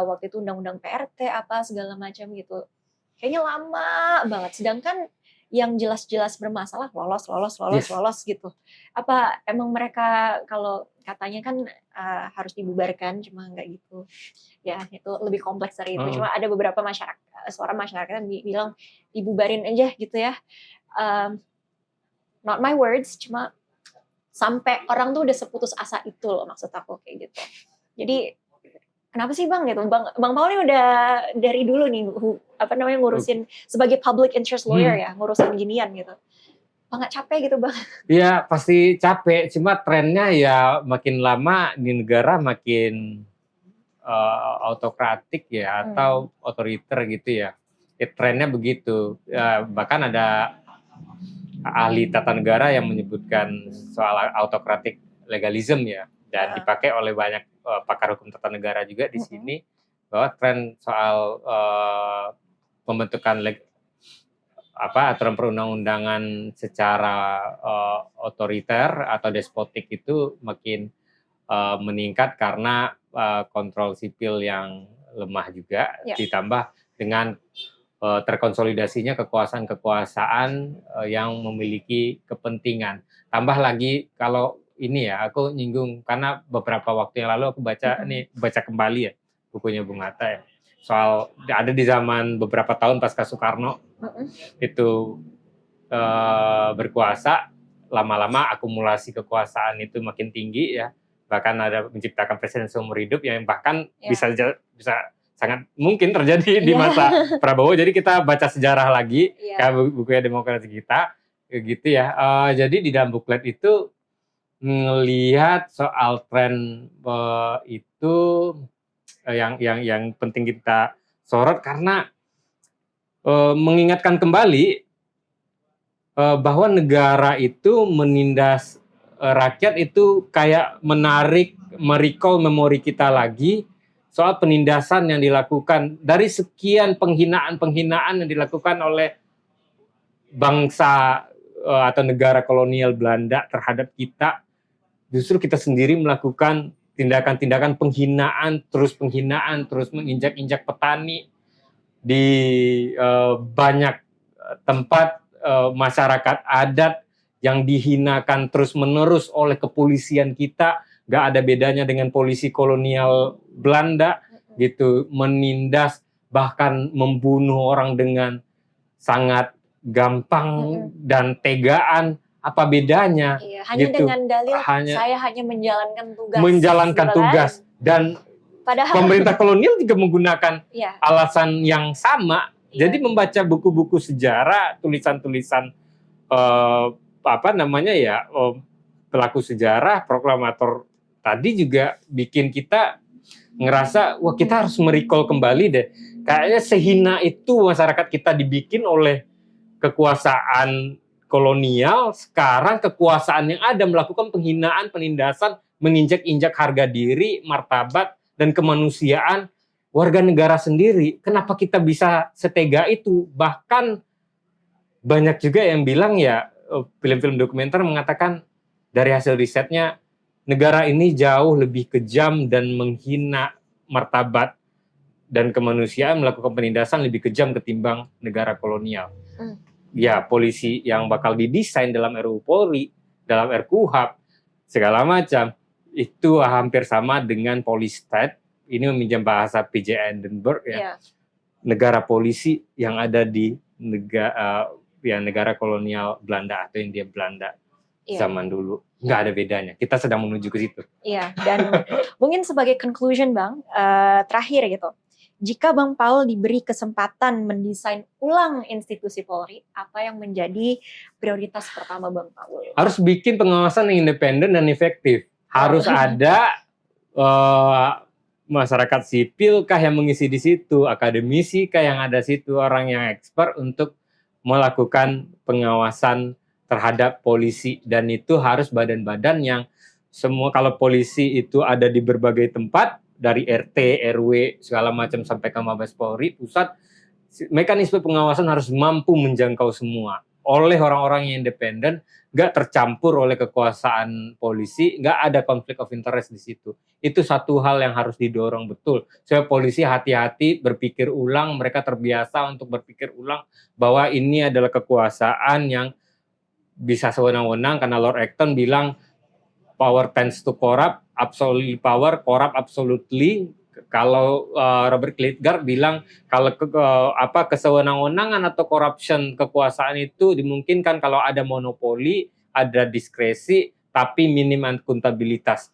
waktu itu undang-undang PRT apa segala macam gitu, kayaknya lama banget, sedangkan yang jelas-jelas bermasalah lolos Yes. gitu. Apa emang mereka kalau katanya kan harus dibubarkan, cuma nggak gitu. Ya itu lebih kompleks dari itu. Cuma ada beberapa suara masyarakat yang bilang dibubarin aja gitu ya. Not my words, cuma sampai orang tuh udah seputus asa itu loh maksud aku kayak gitu. Jadi kenapa sih Bang gitu? Bang Paul ini udah dari dulu nih ngurusin sebagai public interest lawyer ya, ngurusin ginian gitu. Bang nggak capek gitu Bang? Ya pasti capek, cuma trennya ya makin lama di negara makin autokratik ya atau otoriter gitu ya. Trennya begitu. Bahkan ada ahli tata negara yang menyebutkan soal autokratik legalism ya, dan dipakai oleh banyak pakar hukum tata negara juga di sini, bahwa tren soal pembentukan aturan perundang-undangan secara otoriter atau despotik itu makin meningkat karena kontrol sipil yang lemah juga, ditambah dengan terkonsolidasinya kekuasaan-kekuasaan yang memiliki kepentingan. Tambah lagi kalau ini ya, aku nyinggung karena beberapa waktu yang lalu aku baca kembali ya bukunya Bung Hatta ya, soal ada di zaman beberapa tahun pasca Soekarno itu berkuasa, lama-lama akumulasi kekuasaan itu makin tinggi ya, bahkan ada menciptakan presiden seumur hidup yang bahkan bisa sangat mungkin terjadi di masa Prabowo. Jadi kita baca sejarah lagi kayak bukunya Demokrasi Kita gitu ya. Jadi di dalam buklet itu melihat soal tren itu yang penting kita sorot karena mengingatkan kembali bahwa negara itu menindas rakyat itu kayak merecall memori kita lagi soal penindasan yang dilakukan dari sekian penghinaan yang dilakukan oleh bangsa atau negara kolonial Belanda terhadap kita. Justru kita sendiri melakukan tindakan-tindakan penghinaan terus menginjak-injak petani di banyak tempat, masyarakat adat yang dihinakan terus-menerus oleh kepolisian kita. Gak ada bedanya dengan polisi kolonial Belanda gitu, menindas bahkan membunuh orang dengan sangat gampang dan tegaan. Apa bedanya? Hanya gitu. Dengan dalil saya hanya menjalankan tugas. Dan padahal pemerintah kolonial juga menggunakan alasan yang sama. Jadi membaca buku-buku sejarah, tulisan-tulisan pelaku sejarah, proklamator tadi juga bikin kita ngerasa wah kita harus merecall kembali deh. Kayaknya sehina itu masyarakat kita dibikin oleh kekuasaan kolonial, sekarang kekuasaan yang ada melakukan penghinaan, penindasan, menginjak-injak harga diri, martabat dan kemanusiaan warga negara sendiri. Kenapa kita bisa setega itu? Bahkan banyak juga yang bilang ya, film-film dokumenter mengatakan dari hasil risetnya negara ini jauh lebih kejam dan menghina martabat dan kemanusiaan, melakukan penindasan lebih kejam ketimbang negara kolonial. Ya, polisi yang bakal didesain dalam RUU Polri, dalam RKUHP, segala macam, itu hampir sama dengan police state. Ini meminjam bahasa P.J. Edinburgh ya. Negara polisi yang ada di negara kolonial Belanda atau Hindia Belanda zaman dulu. Nggak ada bedanya. Kita sedang menuju ke situ. Iya, dan mungkin sebagai conclusion Bang, terakhir gitu. Jika Bang Paul diberi kesempatan mendesain ulang institusi Polri, apa yang menjadi prioritas pertama Bang Paul? Harus bikin pengawasan yang independen dan efektif. Harus ada masyarakat sipil kah yang mengisi di situ, akademisi kah yang ada situ, orang yang expert untuk melakukan pengawasan terhadap polisi, dan itu harus badan-badan yang semua, kalau polisi itu ada di berbagai tempat dari RT, RW segala macam sampai ke Mabes Polri pusat, mekanisme pengawasan harus mampu menjangkau semua oleh orang-orang yang independen, nggak tercampur oleh kekuasaan polisi, nggak ada konflik of interest di situ. Itu satu hal yang harus didorong betul. Supaya polisi hati-hati, berpikir ulang, mereka terbiasa untuk berpikir ulang bahwa ini adalah kekuasaan yang bisa sewenang-wenang, karena Lord Acton bilang power tends to corrupt, absolute power corrupt absolutely. Kalau Robert Klitgaard bilang kalau kesewenang-wenangan atau corruption kekuasaan itu dimungkinkan kalau ada monopoli, ada diskresi, tapi minim akuntabilitas.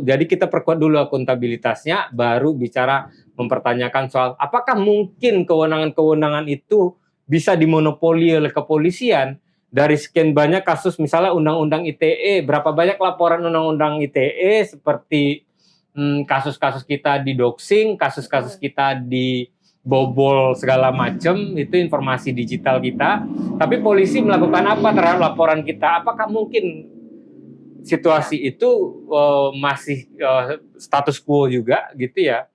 Jadi kita perkuat dulu akuntabilitasnya, baru bicara mempertanyakan soal apakah mungkin kewenangan-kewenangan itu bisa dimonopoli oleh kepolisian. Dari sekian banyak kasus, misalnya Undang-Undang ITE, berapa banyak laporan Undang-Undang ITE seperti kasus-kasus kita di doxing, kasus-kasus kita di bobol segala macam, itu informasi digital kita. Tapi polisi melakukan apa terhadap laporan kita? Apakah mungkin situasi itu masih status quo juga gitu ya?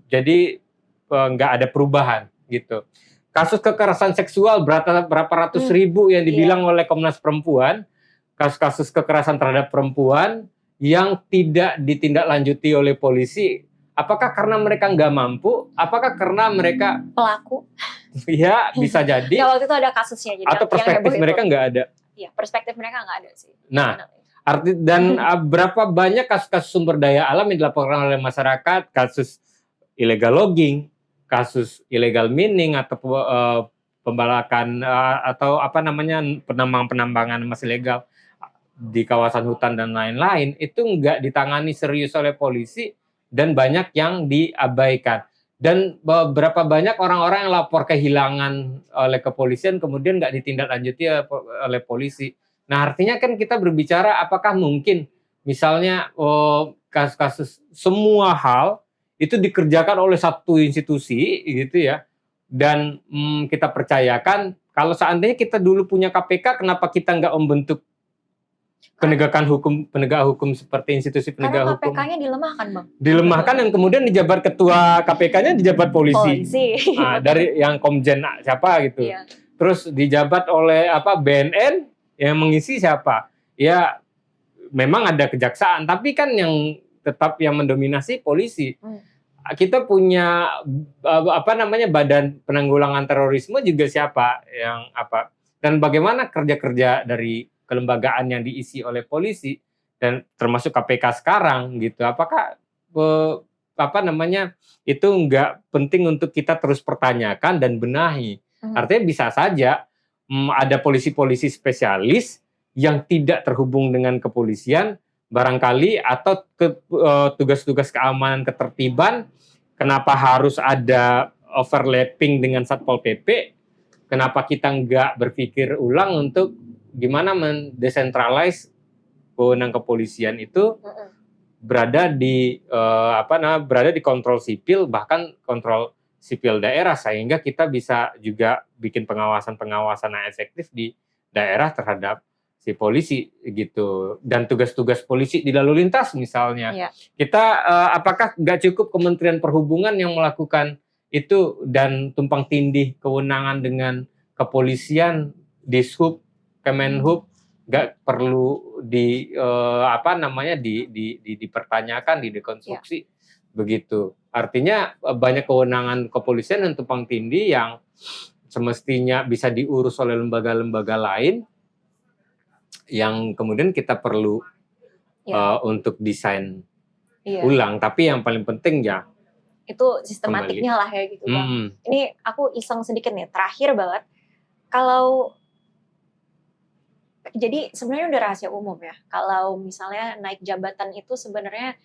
Jadi nggak ada perubahan gitu. Kasus kekerasan seksual berapa ratus ribu yang dibilang oleh Komnas Perempuan, kasus-kasus kekerasan terhadap perempuan yang tidak ditindaklanjuti oleh polisi, apakah karena mereka nggak mampu? Apakah karena mereka pelaku? Ya, bisa jadi. Nggak, waktu itu ada kasusnya. Jadi atau perspektif mereka nggak ada. Iya, perspektif mereka nggak ada sih. Nah, berapa banyak kasus-kasus sumber daya alam yang dilaporkan oleh masyarakat, kasus illegal logging, kasus illegal mining atau pembalakan atau penambangan emas ilegal di kawasan hutan dan lain-lain, itu nggak ditangani serius oleh polisi dan banyak yang diabaikan. Dan berapa banyak orang-orang yang lapor kehilangan oleh kepolisian kemudian nggak ditindaklanjuti oleh polisi. Nah, artinya kan kita berbicara apakah mungkin misalnya kasus-kasus semua hal itu dikerjakan oleh satu institusi gitu ya, dan kita percayakan. Kalau seandainya kita dulu punya KPK, kenapa kita nggak membentuk penegak hukum seperti institusi penegak hukum? Karena KPK-nya dilemahkan, Bang. Dilemahkan dan kemudian dijabat ketua KPK-nya dijabat polisi. Nah, dari yang Komjen siapa gitu. Iya. Terus dijabat oleh BNN yang mengisi siapa? Ya memang ada kejaksaan, tapi kan yang tetap yang mendominasi polisi. Kita punya Badan Penanggulangan Terorisme juga siapa yang dan bagaimana kerja-kerja dari kelembagaan yang diisi oleh polisi dan termasuk KPK sekarang gitu. Apakah itu nggak penting untuk kita terus pertanyakan dan benahi? Artinya bisa saja ada polisi-polisi spesialis yang tidak terhubung dengan kepolisian barangkali, atau tugas-tugas keamanan ketertiban. Kenapa harus ada overlapping dengan Satpol PP? Kenapa kita nggak berpikir ulang untuk gimana mendesentralize wewenang kepolisian itu berada di kontrol sipil, bahkan kontrol sipil daerah, sehingga kita bisa juga bikin pengawasan yang efektif di daerah terhadap si polisi gitu. Dan tugas-tugas polisi di lalu lintas misalnya, kita apakah nggak cukup Kementerian Perhubungan yang melakukan itu dan tumpang tindih kewenangan dengan kepolisian, Dishub, Kemenhub, nggak perlu dipertanyakan, didekonstruksi begitu. Artinya banyak kewenangan kepolisian dan tumpang tindih yang semestinya bisa diurus oleh lembaga-lembaga lain, yang kemudian kita perlu untuk desain ulang. Tapi yang paling penting ya itu sistematiknya lah ya gitu, Bang. Ini aku iseng sedikit nih, terakhir banget. Kalau jadi sebenarnya udah rahasia umum ya, kalau misalnya naik jabatan itu sebenarnya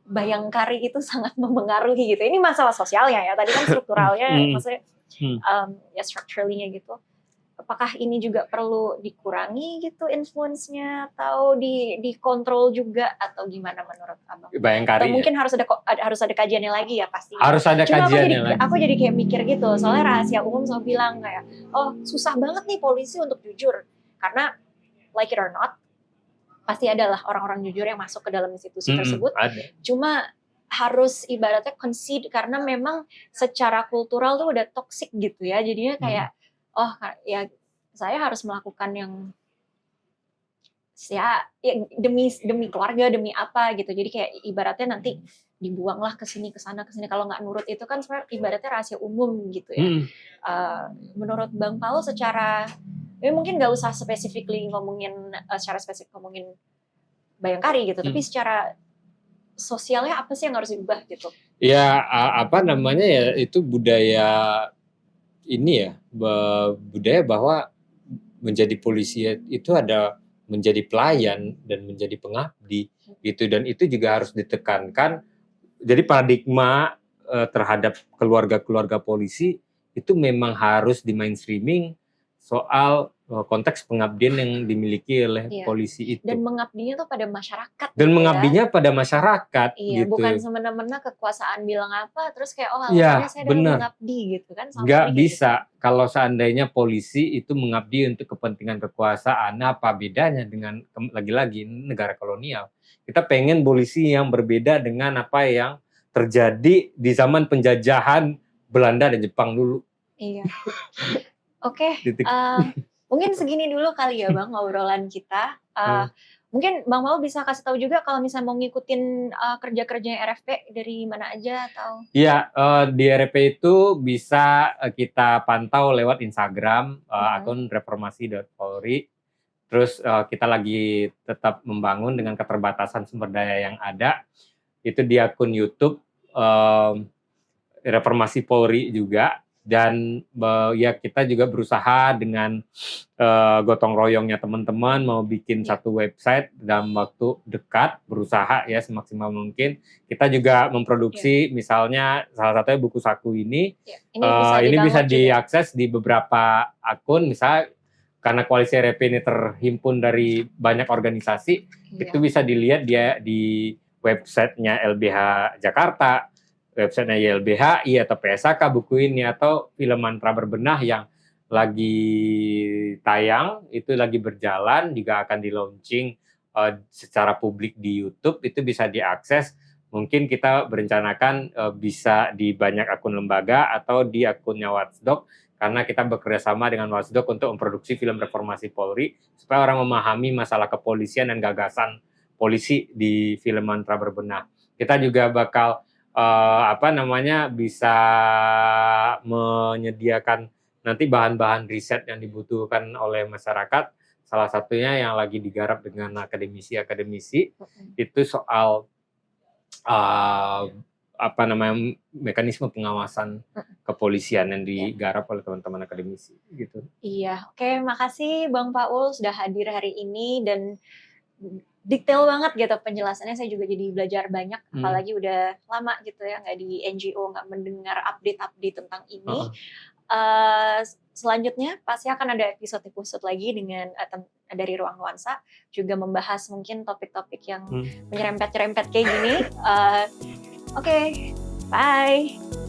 bayangkari itu sangat mempengaruhi gitu. Ini masalah sosialnya ya, tadi kan strukturalnya maksudnya structurally-nya gitu. Apakah ini juga perlu dikurangi gitu influence-nya, atau dikontrol juga, atau gimana menurut Abang? Bayangkari. Atau mungkin harus ada kajiannya lagi ya pasti. Harus ada kajiannya lagi. Aku jadi kayak mikir gitu, soalnya rahasia umum selalu bilang kayak, susah banget nih polisi untuk jujur. Karena like it or not, pasti adalah orang-orang jujur yang masuk ke dalam institusi tersebut. Ada. Cuma harus ibaratnya concede karena memang secara kultural tuh udah toxic gitu ya. Jadinya kayak oh ya saya harus melakukan yang ya demi keluarga, demi apa gitu. Jadi kayak ibaratnya nanti dibuanglah ke sini ke sana ke sini, kalau nggak nurut itu kan sebenarnya ibaratnya rahasia umum gitu ya. Menurut Bang Paul secara mungkin nggak usah specifically ngomongin secara spesifik ngomongin Bayangkari gitu, tapi secara sosialnya apa sih yang harus diubah gitu? Ya apa namanya ya, itu budaya ini ya, budaya bahwa menjadi polisi itu ada menjadi pelayan dan menjadi pengabdi gitu, dan itu juga harus ditekankan. Jadi paradigma terhadap keluarga-keluarga polisi itu memang harus di mainstreaming soal konteks pengabdian yang dimiliki oleh polisi itu. Dan mengabdinya tuh pada masyarakat. Dan gitu mengabdinya pada masyarakat. Iya, gitu. Bukan semena-mena kekuasaan bilang apa, terus kayak alasannya saya adalah mengabdi gitu kan. Nggak bisa. Gitu. Kalau seandainya polisi itu mengabdi untuk kepentingan kekuasaan, apa bedanya dengan lagi-lagi negara kolonial? Kita pengen polisi yang berbeda dengan apa yang terjadi di zaman penjajahan Belanda dan Jepang dulu. Iya. Oke. Mungkin segini dulu kali ya Bang obrolan kita. Mungkin Bang Paul bisa kasih tahu juga kalau misalnya mau ngikutin kerja-kerjanya RFP dari mana aja atau? Iya, di RFP itu bisa kita pantau lewat Instagram akun reformasi.polri. Terus kita lagi tetap membangun dengan keterbatasan sumber daya yang ada. Itu di akun YouTube Reformasi Polri juga. Dan ya kita juga berusaha dengan gotong royongnya teman-teman mau bikin satu website dalam waktu dekat, berusaha ya semaksimal mungkin. Kita juga memproduksi misalnya salah satunya buku saku ini. Ini bisa diakses di beberapa akun, misalnya karena koalisi RP ini terhimpun dari banyak organisasi, itu bisa dilihat dia di websitenya LBH Jakarta, websitenya YLBHI atau PSAK buku ini, atau film Mantra Berbenah yang lagi tayang, itu lagi berjalan, juga akan di launching secara publik di YouTube, itu bisa diakses. Mungkin kita berencanakan bisa di banyak akun lembaga atau di akunnya Watchdog, karena kita bekerjasama dengan Watchdog untuk memproduksi film reformasi Polri, supaya orang memahami masalah kepolisian dan gagasan polisi di film Mantra Berbenah. Kita juga bakal bisa menyediakan nanti bahan-bahan riset yang dibutuhkan oleh masyarakat. Salah satunya yang lagi digarap dengan akademisi-akademisi itu soal mekanisme pengawasan kepolisian yang digarap oleh teman-teman akademisi gitu. Iya, oke, makasih Bang Paul sudah hadir hari ini dan detail banget gitu penjelasannya. Saya juga jadi belajar banyak, apalagi udah lama gitu ya nggak di NGO, nggak mendengar update-update tentang ini. Selanjutnya pasti akan ada episode lagi dengan dari Ruang Nuansa, juga membahas mungkin topik-topik yang menyerempet-nyerempet kayak gini. Oke, bye.